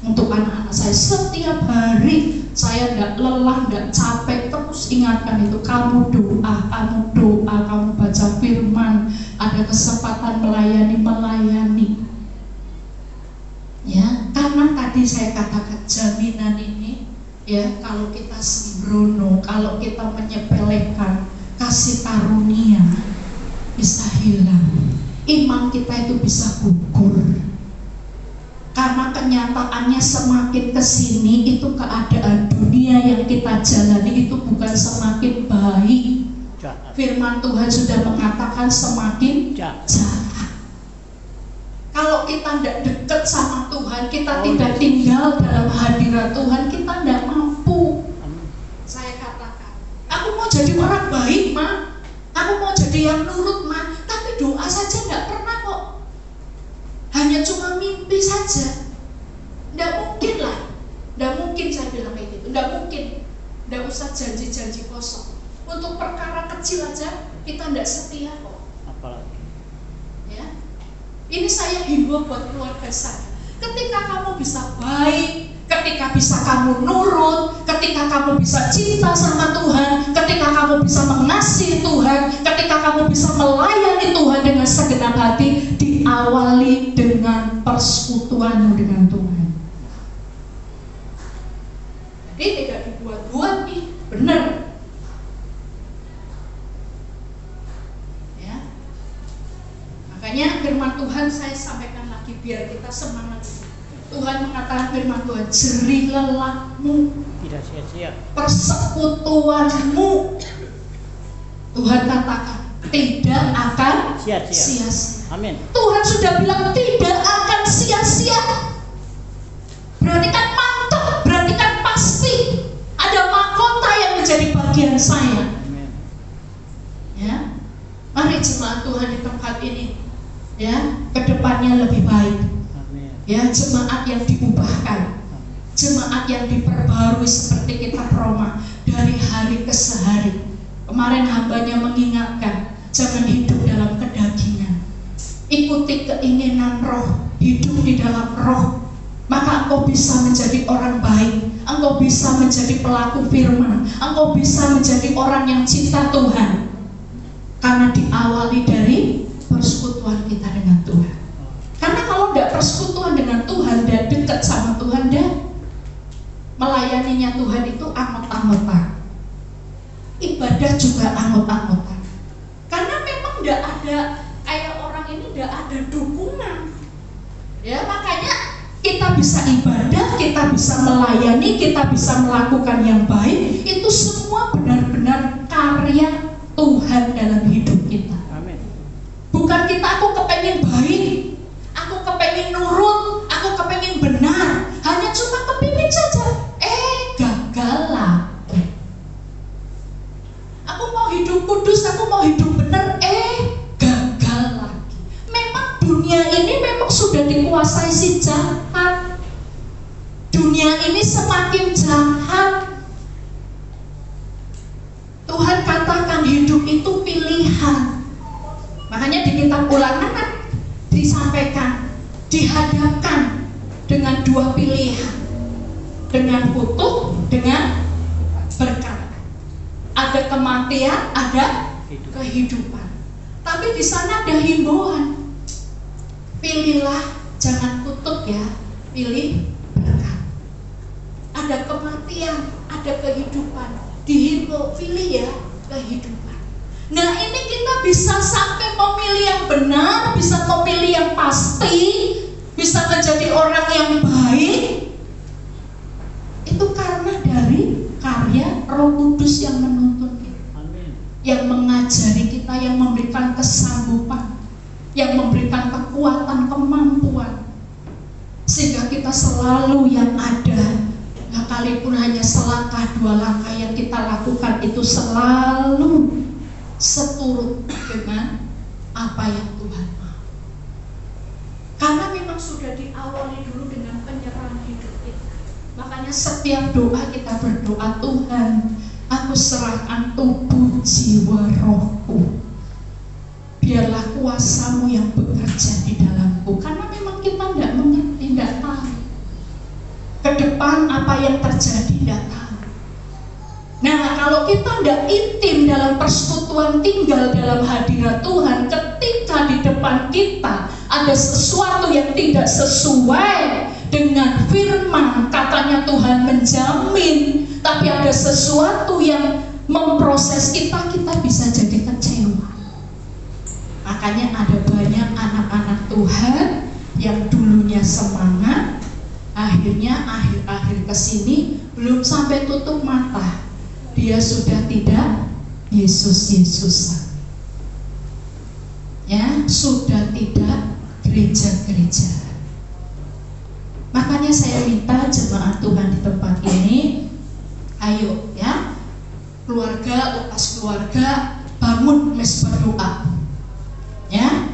untuk anak-anak saya. Setiap hari saya tidak lelah, tidak capek, terus ingatkan itu. Kamu doa, kamu baca firman, ada kesempatan melayani. Ya, karena tadi saya katakan jaminan ini, ya, kalau kita sembrono, kalau kita menyepelekan kasih karunia, bisa hilang. Iman kita itu bisa gugur. Karena kenyataannya semakin kesini itu keadaan dunia yang kita jalani itu bukan semakin baik. Firman Tuhan sudah mengatakan semakin jahat. Kalau kita tidak dekat sama Tuhan, kita tidak tinggal dalam hadirat hadirat Tuhan kita tidak mampu. Saya katakan, aku mau jadi orang baik, Ma. Aku mau jadi yang nurut, Ma. Tapi doa saja tidak pernah kok. Hanya cuma mimpi saja. Tidak mungkin lah. Tidak mungkin saya bilang kayak gitu. Tidak mungkin. Tidak usah janji-janji kosong. Untuk perkara kecil aja kita tidak setia kok. Apalagi. Ya. Ini saya himbau buat keluarga saya. Ketika kamu bisa baik, ketika bisa kamu nurut, ketika kamu bisa cinta sama Tuhan, ketika kamu bisa mengasihi Tuhan, ketika kamu bisa melayani Tuhan dengan segenap hati, diawali dengan persekutuan dengan Tuhan. Jadi tidak dibuat-buat nih, benar. Ya. Makanya firman Tuhan saya sampaikan lagi biar kita semangat. Tuhan mengatakan firman Tuhan, jerih lelahmu, Tidak sia-sia. persekutuanmu, Tuhan katakan tidak akan Sia-sia. sia-sia. Amin. Tuhan sudah bilang tidak akan sia-sia. Berarti kan mantap, berarti kan pasti ada mahkota yang menjadi bagian saya. Amin. Ya, mari jemaat Tuhan di tempat ini, ya, kedepannya lebih baik. Amin. Ya, jemaat yang diubahkan, jemaat yang diperbarui seperti kita Roma dari hari ke sehari. Kemarin hambanya mengingatkan, jangan hidup dalam kedagingan, ikuti keinginan roh, hidup di dalam roh, maka engkau bisa menjadi orang baik, engkau bisa menjadi pelaku firman, engkau bisa menjadi orang yang cinta Tuhan, karena diawali dari persekutuan kita dengan Tuhan. Karena kalau tidak persekutuan dengan Tuhan, tidak dekat sama Tuhan, tidak melayaninya Tuhan itu angot-angotan, ibadah juga angot-angotan. Karena memang tidak ada kayak orang ini, tidak ada dukungan. Ya, makanya kita bisa ibadah, kita bisa melayani, kita bisa melakukan yang baik. Itu semua benar-benar karya Tuhan dalam hidup kita. Amin. Bukan kita aku kepengen baik, aku kepengen nurut, aku kepengen benar, hanya cuma kepingin saja. Gagal lagi. Aku mau hidup kudus, aku mau hidup benar, gagal lagi. Memang dunia ini memang sudah dikuasai si jahat. Dunia ini semakin jahat. Tuhan katakan hidup itu pilihan. Makanya di kitab Ulangan kan disampaikan, dihadapkan dengan dua pilihan, dengan kutuk, dengan berkat. Ada kematian, ada kehidupan. Tapi di sana ada himbauan, pilihlah, jangan kutuk ya, pilih berkat. Ada kematian, ada kehidupan, dihimbau, pilih ya kehidupan. Nah, ini kita bisa sampai memilih yang benar, bisa memilih yang pasti, bisa menjadi orang yang baik. Itu karena dari karya Roh Kudus yang menuntun kita. Amin. Yang mengajari kita, yang memberikan kesanggupan, yang memberikan kekuatan, kemampuan, sehingga kita selalu yang ada. Sekalipun hanya selangkah dua langkah yang kita lakukan itu selalu seturut dengan apa yang Tuhan mau. Karena memang sudah diawali dulu dengan penyerahan hidup kita. Makanya setiap doa kita berdoa, Tuhan, aku serahkan tubuh, jiwa, rohku. Biarlah kuasa-Mu yang bekerja di dalamku. Karena memang kita tidak mengerti, tidak tahu ke depan apa yang terjadi, tidak tahu. Nah, kalau kita tidak intim dalam persekutuan, tinggal dalam hadirat Tuhan, ketika di depan kita ada sesuatu yang tidak sesuai dengan firman, katanya Tuhan menjamin, tapi ada sesuatu yang memproses kita, kita bisa jadi kecewa. Makanya ada banyak anak-anak Tuhan yang dulunya semangat, akhirnya akhir-akhir kesini belum sampai tutup mata, dia sudah tidak Yesus-Yesusan, ya, sudah tidak gereja-gereja. Makanya saya minta jemaat Tuhan di tempat ini, ayo ya, keluarga, lepas keluarga, bangun mesbah doa. Ya,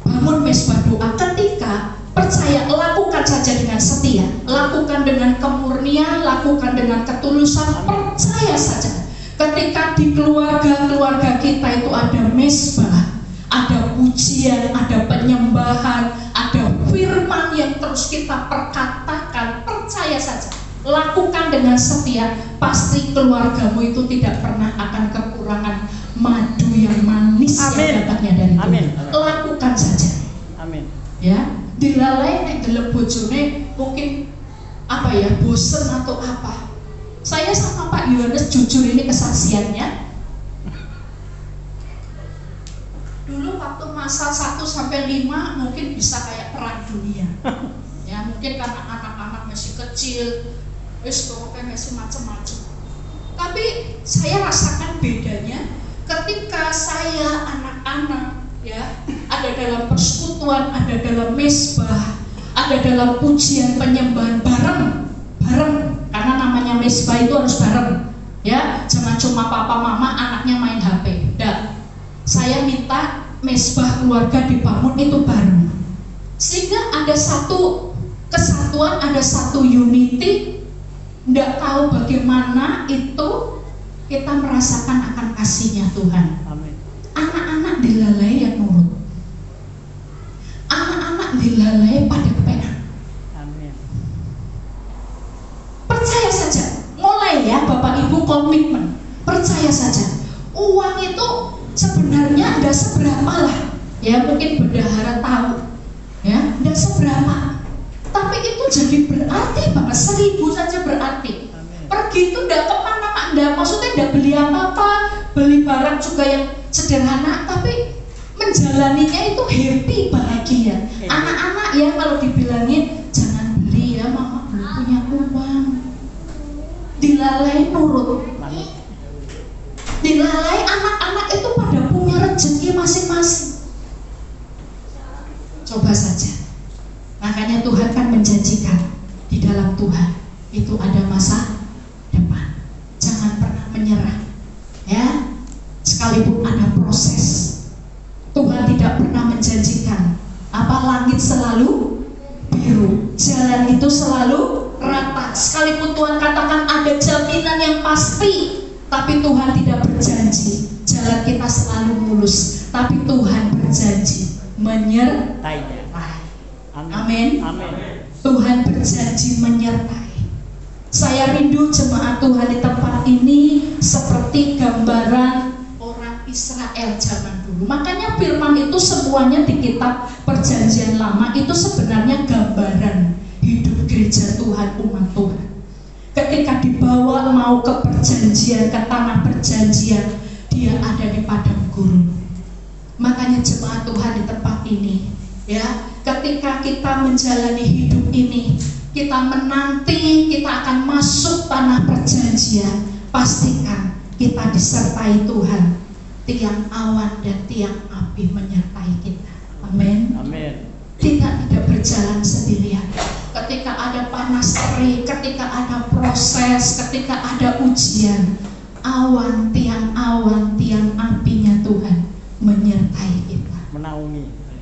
bangun mesbah doa. Ketika percaya, lakukan saja dengan setia, lakukan dengan kemurnian, lakukan dengan ketulusan, percaya saja. Ketika di keluarga kita itu ada mesbah, ada pujian, ada penyembahan, ada firman yang terus kita perkatakan, percaya saja, lakukan dengan setia, pasti keluargamu itu tidak pernah akan kekurangan madu yang manis. Amin. Yang dapatnya dari Tuhan. Amin. Lakukan saja. Amin. Ya, dilalai nek delep bojone mungkin apa ya, bosen atau apa. Saya sama Pak Yohanes jujur, ini kesaksiannya. Dulu waktu masa 1 sampai 5 mungkin bisa kayak perang dunia. Ya, mungkin karena anak-anak masih kecil, wis pokoknya masih macam-macam. Tapi saya rasakan bedanya ketika saya anak-anak ya, ada dalam persekutuan, ada dalam mesbah, ada dalam pujian penyembahan bareng, karena namanya mesbah itu harus bareng ya, jangan cuma papa mama anaknya main HP. Dan saya minta mesbah keluarga dibangun itu bareng, sehingga ada satu kesatuan, ada satu unity. Nggak tahu bagaimana itu kita merasakan akan kasihnya Tuhan. Amin. Anak-anak dilalai yang nurut, anak-anak dilalai pada kepenak. Amin. Percaya saja, mulai ya Bapak Ibu komitmen, percaya saja. Uang itu sebenarnya tidak seberapa lah, ya mungkin bendahara tahu, ya tidak seberapa. Tapi itu jadi berarti banget, 1000 saja berarti. Amin. Pergi itu tidak kemana-mana, maksudnya tidak beli apa-apa, beli barang juga yang sederhana, tapi menjalaninya itu happy, bahagia. Anak-anak ya kalau dibilangin jangan beli ya, mama belum punya uang, dilalai nurut. Amin. Dilalai anak-anak itu pada punya rezeki masing-masing. Coba saja. Makanya Tuhan kan menjanjikan di dalam Tuhan itu ada masa depan. Jangan pernah menyerah. Ya, sekalipun ada proses. Tuhan tidak pernah menjanjikan apa langit selalu biru, jalan itu selalu rata. Sekalipun Tuhan katakan ada jaminan yang pasti, tapi Tuhan tidak berjanji jalan kita selalu mulus. Tapi Tuhan berjanji menyertai. Amin. Amin. Tuhan berjanji menyertai. Saya rindu jemaat Tuhan di tempat ini seperti gambaran orang Israel zaman dulu. Makanya firman itu semuanya di kitab Perjanjian Lama itu sebenarnya gambaran hidup gereja Tuhan, umat Tuhan. Ketika dibawa mau ke perjanjian, ke tanah perjanjian, dia ada di padang gurun. Makanya jemaat Tuhan di tempat ini, ya, ketika kita menjalani hidup ini, kita menanti kita akan masuk tanah perjanjian, pastikan kita disertai Tuhan. Tiang awan dan tiang api menyertai kita. Amin. Amin. Kita tidak berjalan sendirian. Ketika ada panas terik, ketika ada proses, ketika ada ujian, awan, tiang apinya Tuhan menyertai kita,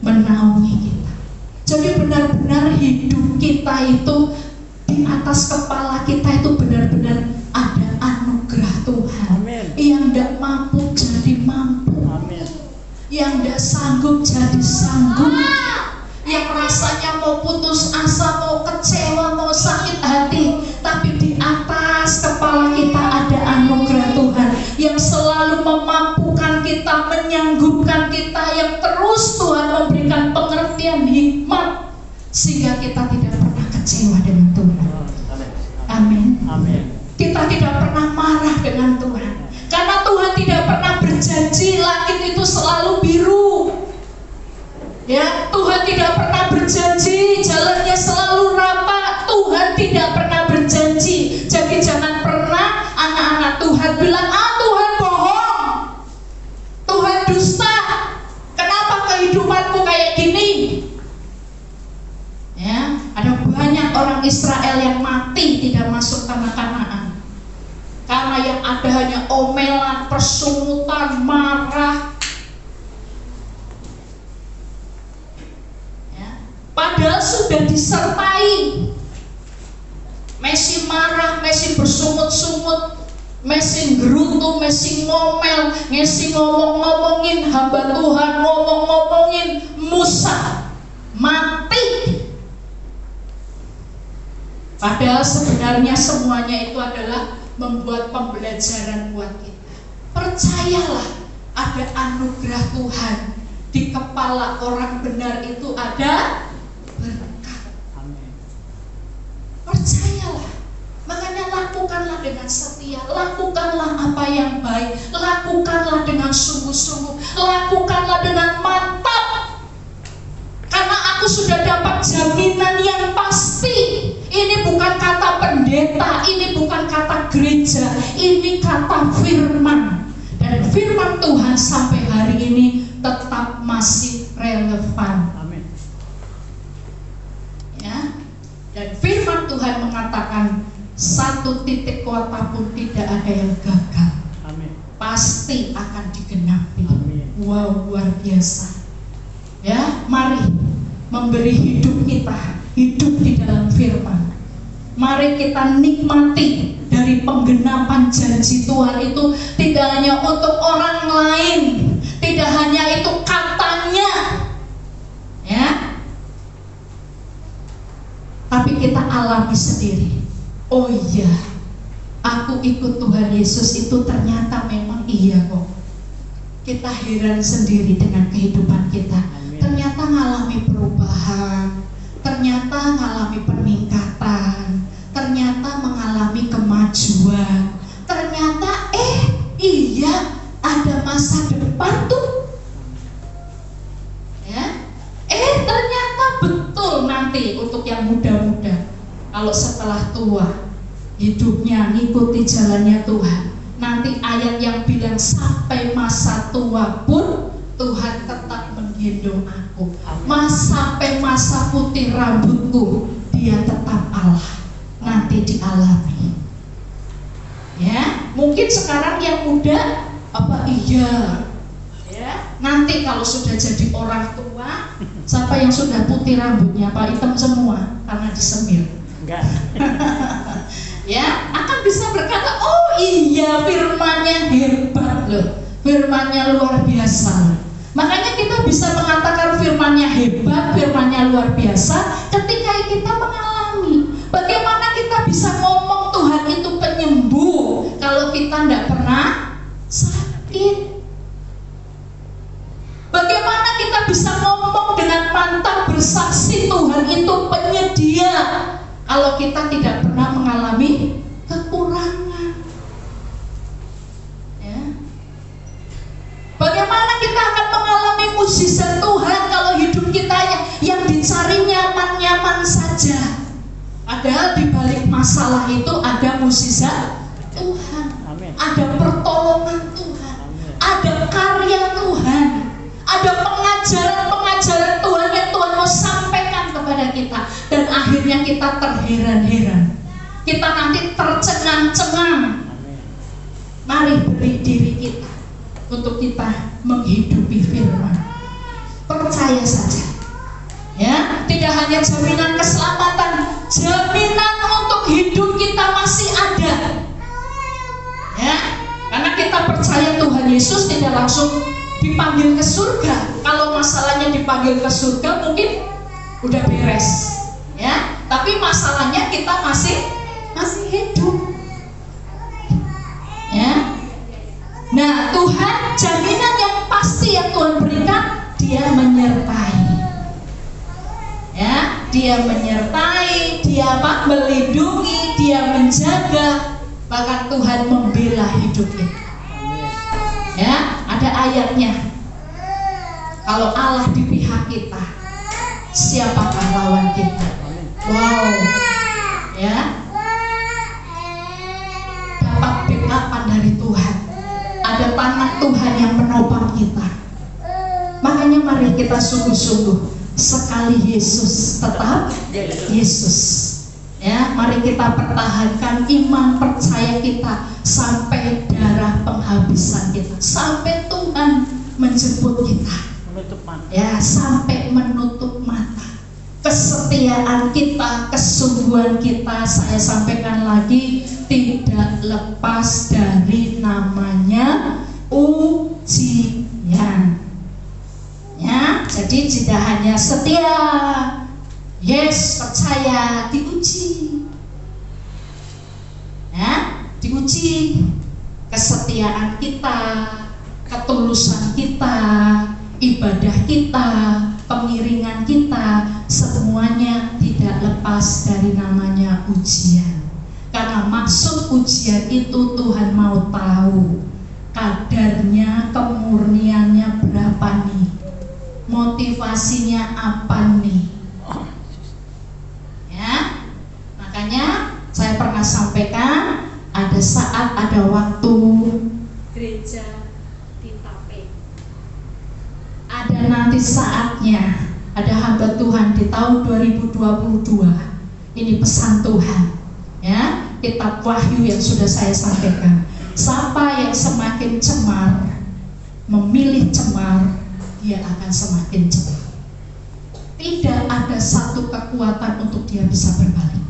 menaungi kita. Jadi benar-benar hidup kita itu di atas kepala kita itu benar-benar ada anugerah Tuhan. Amin. Yang tidak mampu jadi mampu. Amin. Yang tidak sanggup jadi sanggup. Yang rasanya mau putus asa, mau kecewa, mau sakit hati, tapi di atas kepala kita ada anugerah Tuhan yang selalu memampukan kita, menyanggupkan kita, yang terus Tuhan memberikan pengertian hikmat sehingga kita tidak pernah kecewa dengan Tuhan. Amin. Amin. Kita tidak pernah marah dengan Tuhan karena Tuhan tidak pernah berjanji langit itu selalu biru. Ya, Tuhan tidak pernah berjanji jalannya selalu rata. Tuhan tidak pernah berjanji. Jadi jangan pernah anak-anak Tuhan bilang, Tuhan bohong, Tuhan dusta, kenapa kehidupanku kayak gini. Ya, ada banyak orang ada hanya omelan, persungutan, marah. Ya. Padahal sudah disertai. Messi marah, Messi bersungut-sungut, Messi gerutu, Messi ngomel, Messi ngomong-ngomongin hamba Tuhan, ngomong-ngomongin Musa, mati. Padahal sebenarnya semuanya itu adalah membuat pembelajaran buat kita. Percayalah, ada anugerah Tuhan di kepala orang benar itu ada berkat. Percayalah. Makanya lakukanlah dengan setia, lakukanlah apa yang baik, lakukanlah dengan sungguh-sungguh, lakukanlah dengan mantap. Karena aku sudah dapat jaminan yang pasti. Ini bukan kata pendeta, ini bukan kata gereja, ini kata firman. Dan firman Tuhan sampai hari ini tetap masih relevan. Amin. Ya. Dan firman Tuhan mengatakan satu titik kota pun tidak ada yang gagal. Amin. Pasti akan digenapi. Amin. Wow, luar biasa. Ya, mari memberi hidup kita, hidup di dalam firman. Mari kita nikmati dari penggenapan janji Tuhan itu tidak hanya untuk orang lain, tidak hanya itu katanya, ya, tapi kita alami sendiri. Oh iya, aku ikut Tuhan Yesus itu ternyata memang iya kok. Kita heran sendiri dengan kehidupan kita. Amin. Ternyata ngalami perubahan, ternyata ngalami peningkatan, ternyata mengalami kemajuan, ternyata iya ada masa depan tuh, ya, ternyata betul nanti untuk yang muda-muda kalau setelah tua hidupnya ngikuti jalannya Tuhan, nanti ayat yang bilang sampai masa tua pun Tuhan tetap menggendong aku. Sampai masa putih rambutku Dia tetap Allah. Nanti dialami. Ya, mungkin sekarang yang muda iya. Ya, nanti kalau sudah jadi orang tua, siapa yang sudah putih rambutnya Pak hitam semua karena disemir. Enggak. Ya, akan bisa berkata, oh iya firman-Nya hebat loh, firman-Nya luar biasa. Makanya kita bisa mengatakan firman-Nya hebat, firman-Nya luar biasa ketika kita mengalami. Bagaimana kita bisa ngomong Tuhan itu penyembuh kalau kita tidak pernah sakit? Bagaimana kita bisa ngomong dengan mantap bersaksi Tuhan itu penyedia kalau kita tidak pernah mengalami kekurangan? Ya. Bagaimana kita akan mengalami mukjizat Tuhan kalau hidup kita yang dicari nyaman-nyaman saja? Padahal di balik masalah itu ada mukjizat Tuhan, Amin. ada pertolongan Tuhan, Amin. ada karya Tuhan, ada pengajaran-pengajaran Tuhan yang Tuhan mau sampaikan kepada kita. Dan akhirnya kita terheran-heran, kita nanti tercengang-cengang. Mari beri diri kita untuk kita menghidupi firman. Percaya saja, ya, tidak hanya jaminan keselamatan, jaminan untuk hidup kita masih ada. Ya, karena kita percaya Tuhan Yesus tidak langsung dipanggil ke surga. Kalau masalahnya dipanggil ke surga mungkin udah beres, ya. Tapi masalahnya kita masih hidup, ya. Nah, Tuhan jaminan yang pasti yang Tuhan berikan, Dia menyertai, ya. Dia menyertai, Dia melindungi, Dia menjaga, bahkan Tuhan membela hidup kita. Ya, ada ayatnya. Kalau Allah di pihak kita, siapakah lawan kita? Wow, ya. Dapat backupan dari Tuhan. Ada tangan Tuhan yang menopang kita. Makanya mari kita sungguh-sungguh, sekali Yesus tetap Yesus. Ya, mari kita pertahankan iman percaya kita kita sampai darah penghabisan kita, sampai Tuhan menjemput kita, ya, sampai menutup mata. Kesetiaan kita, kesungguhan kita, saya sampaikan lagi, tidak lepas dari namanya ujian. Ya, jadi tidak hanya setia, yes, percaya, diuji. Ya, diuji kesetiaan kita, ketulusan kita, ibadah kita, pengiringan kita, semuanya tidak lepas dari namanya ujian. Karena maksud ujian itu Tuhan mau tahu kadarnya, kemurniannya berapa nih, motivasinya apa nih, ya. Makanya saya pernah sampaikan, ada saat, ada waktu gereja ditape. Ada nanti saatnya, ada hamba Tuhan di tahun 2022. Ini pesan Tuhan, ya, kitab Wahyu yang sudah saya sampaikan. Siapa yang semakin cemar, memilih cemar, dia akan semakin cemar. Tidak ada satu kekuatan untuk dia bisa berbalik.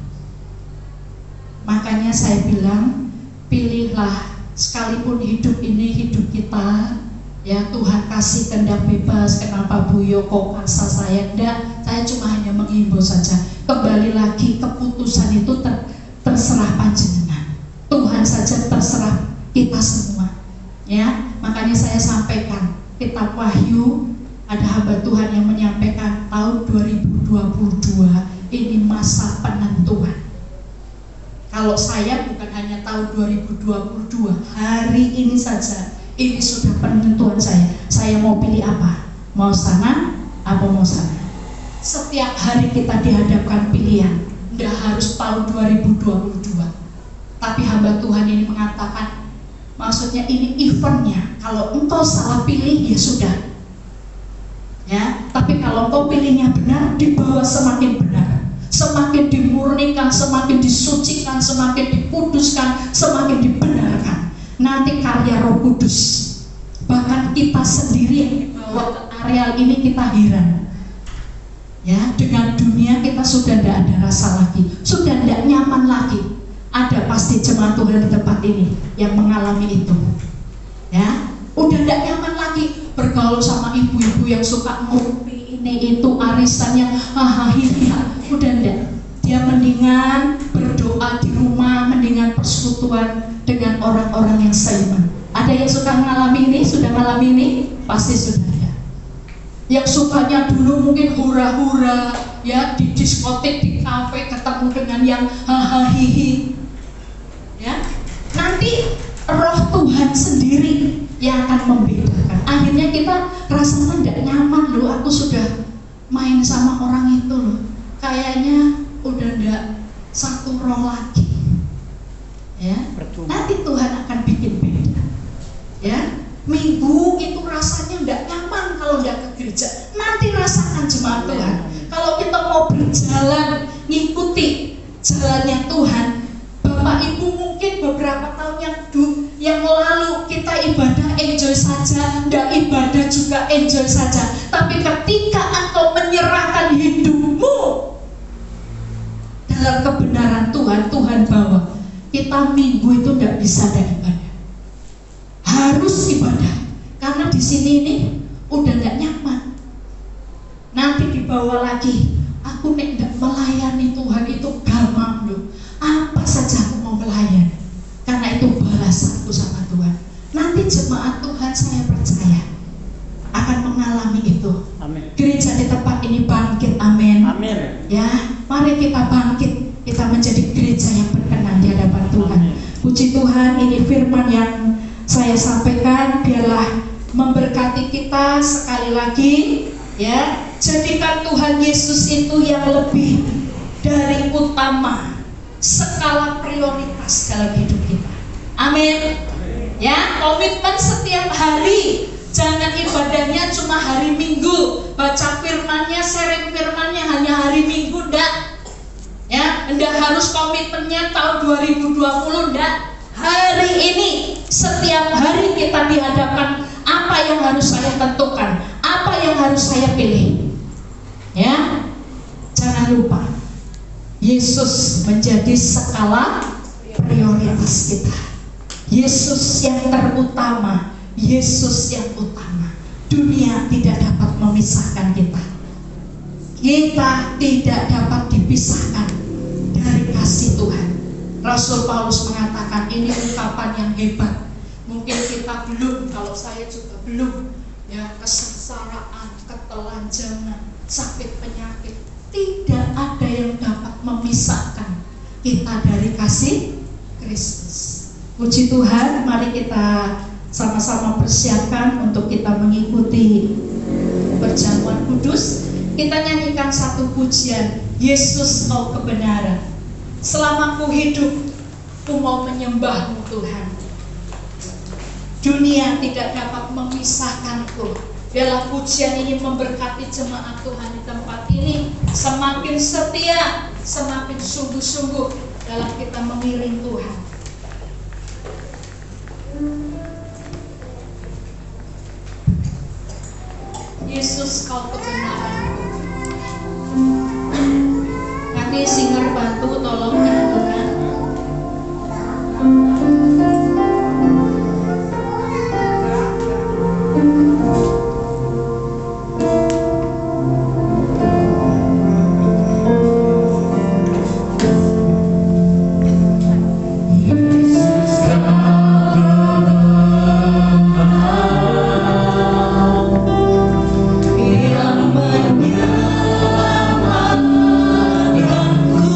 Makanya saya bilang, pilihlah, sekalipun hidup ini hidup kita, ya, Tuhan kasih kehendak bebas. Kenapa Bu Yoko paksa saya? Enggak, saya cuma hanya menghimbau saja. Kembali lagi, keputusan itu terserah panjenengan. Tuhan saja, terserah kita semua, ya. Makanya saya sampaikan kitab Wahyu, ada hamba Tuhan yang menyampaikan tahun 2022 ini masa penentuan. Kalau saya bukan hanya tahun 2022, hari ini saja, ini sudah penentuan saya. Saya mau pilih apa? Mau sana apa mau sana? Setiap hari kita dihadapkan pilihan. Tidak harus tahun 2022. Tapi hamba Tuhan ini mengatakan, maksudnya ini eventnya. Kalau engkau salah pilih, ya sudah, ya. Tapi kalau engkau pilihnya benar, dibawa semakin benar, semakin dimurnikan, semakin disucikan, semakin dikuduskan, semakin dibenarkan. Nanti karya Roh Kudus, bahkan kita sendiri yang dibawa ke areal ini, kita heran, ya, dengan dunia kita sudah tidak ada rasa lagi, sudah tidak nyaman lagi. Ada pasti jemaat Tuhan di tempat ini yang mengalami itu, ya, udah tidak nyaman lagi bergaul sama ibu-ibu yang suka ngopi ini itu, arisannya hahaha, udah tidak. Dia mendingan berdoa di rumah, mendingan persekutuan dengan orang-orang yang seiman. Ada yang suka mengalami ini, sudah mengalami ini, pasti sudah ada. Yang sukanya dulu mungkin hura-hura, ya, di diskotik, di kafe, ketemu dengan yang hahaha, ya. Nanti Roh Tuhan sendiri yang akan membedakan. Akhirnya kita rasanya tidak nyaman loh, aku sudah main sama orang itu loh, kayaknya udah tidak satu roh lagi, ya. Nanti Tuhan akan bikin beda, ya. Minggu itu rasanya tidak nyaman kalau tidak ke gereja. Nanti rasakan jemaat Tuhan, kalau kita mau berjalan ngikuti jalannya Tuhan. Bapak Ibu mungkin beberapa tahun yang lalu kita ibadah enjoy saja, tidak ibadah juga enjoy saja. Tapi ketika engkau menyerahkan hidupmu dalam kebenaran Tuhan, Tuhan bawa kita minggu itu tidak bisa ada ibadah, harus ibadah, karena di sini ini udah tidak nyaman. Nanti dibawa lagi, aku tidak melayani Tuhan itu gamang loh, apa saja aku mau melayani, karena itu balasanku sama Tuhan. Nanti jemaat Tuhan, saya percaya akan mengalami itu. Amin. Gereja di tempat ini bangkit, amin. Amin. Ya, mari kita bangkit, kita menjadi gereja yang berkenan di hadapan Tuhan. Amin. Puji Tuhan, ini firman yang saya sampaikan, biarlah memberkati kita sekali lagi, ya. Jadikan Tuhan Yesus itu yang lebih dari utama, skala prioritas dalam hidup kita. Amin. Ya, komitmen setiap hari. Jangan ibadahnya cuma hari Minggu, baca firmannya, sharing firmannya hanya hari Minggu, enggak. Ya, enggak harus komitmennya tahun 2020, enggak. hari ini, setiap hari kita dihadapkan apa yang harus saya tentukan, apa yang harus saya pilih. Ya, jangan lupa Yesus menjadi skala prioritas kita. Yesus yang terutama, Yesus yang utama. Dunia tidak dapat memisahkan kita. Kita tidak dapat dipisahkan dari kasih Tuhan. Rasul Paulus mengatakan ini ungkapan yang hebat. Mungkin kita belum, kalau saya juga belum, ya, kesengsaraan, ketelanjangan, sakit penyakit, tidak ada yang dapat memisahkan kita dari kasih Kristus. Puji Tuhan, mari kita sama-sama persiapkan untuk kita mengikuti perjamuan kudus. Kita nyanyikan satu pujian, Yesus Kau kebenaran. Selama ku hidup, ku mau menyembah-Mu Tuhan. Dunia tidak dapat memisahkanku. Biarlah pujian ini memberkati jemaat Tuhan di tempat ini. Semakin setia, semakin sungguh-sungguh dalam kita mengiring Tuhan. Yesus Kau kebenaran. Nanti singer bantu tolong nyanyikan. Yang menyelamatkanku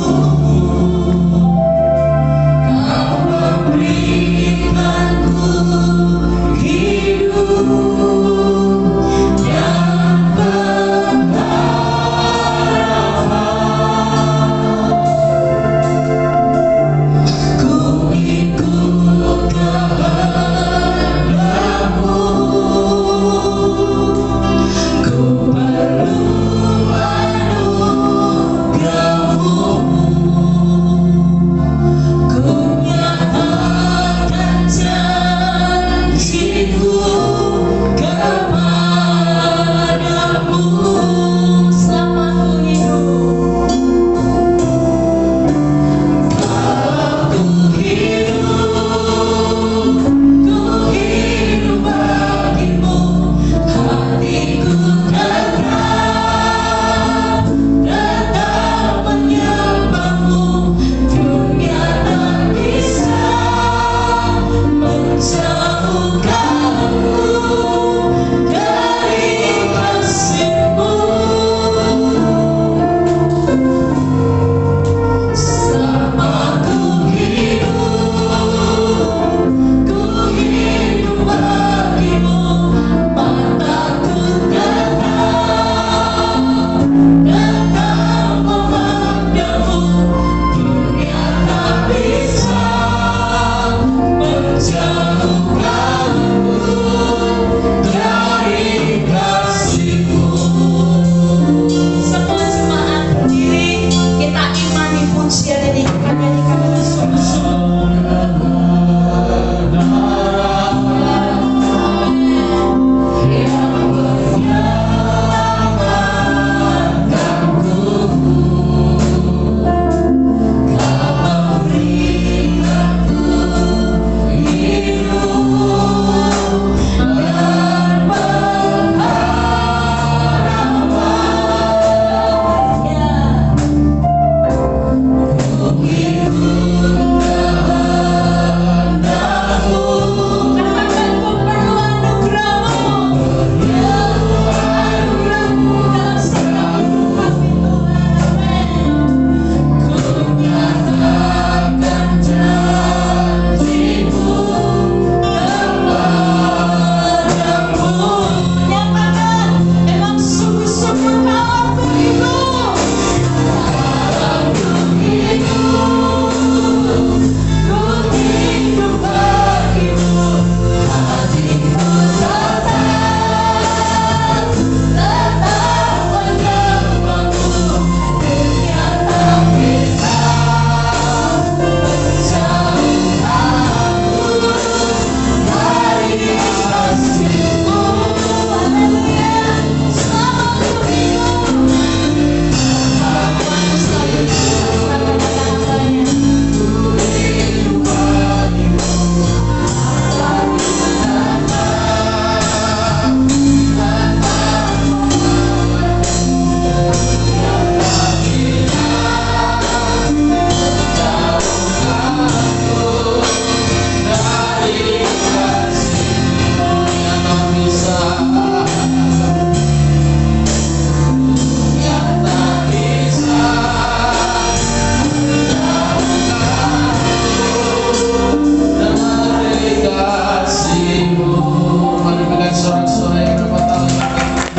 dengan sorak-sorai.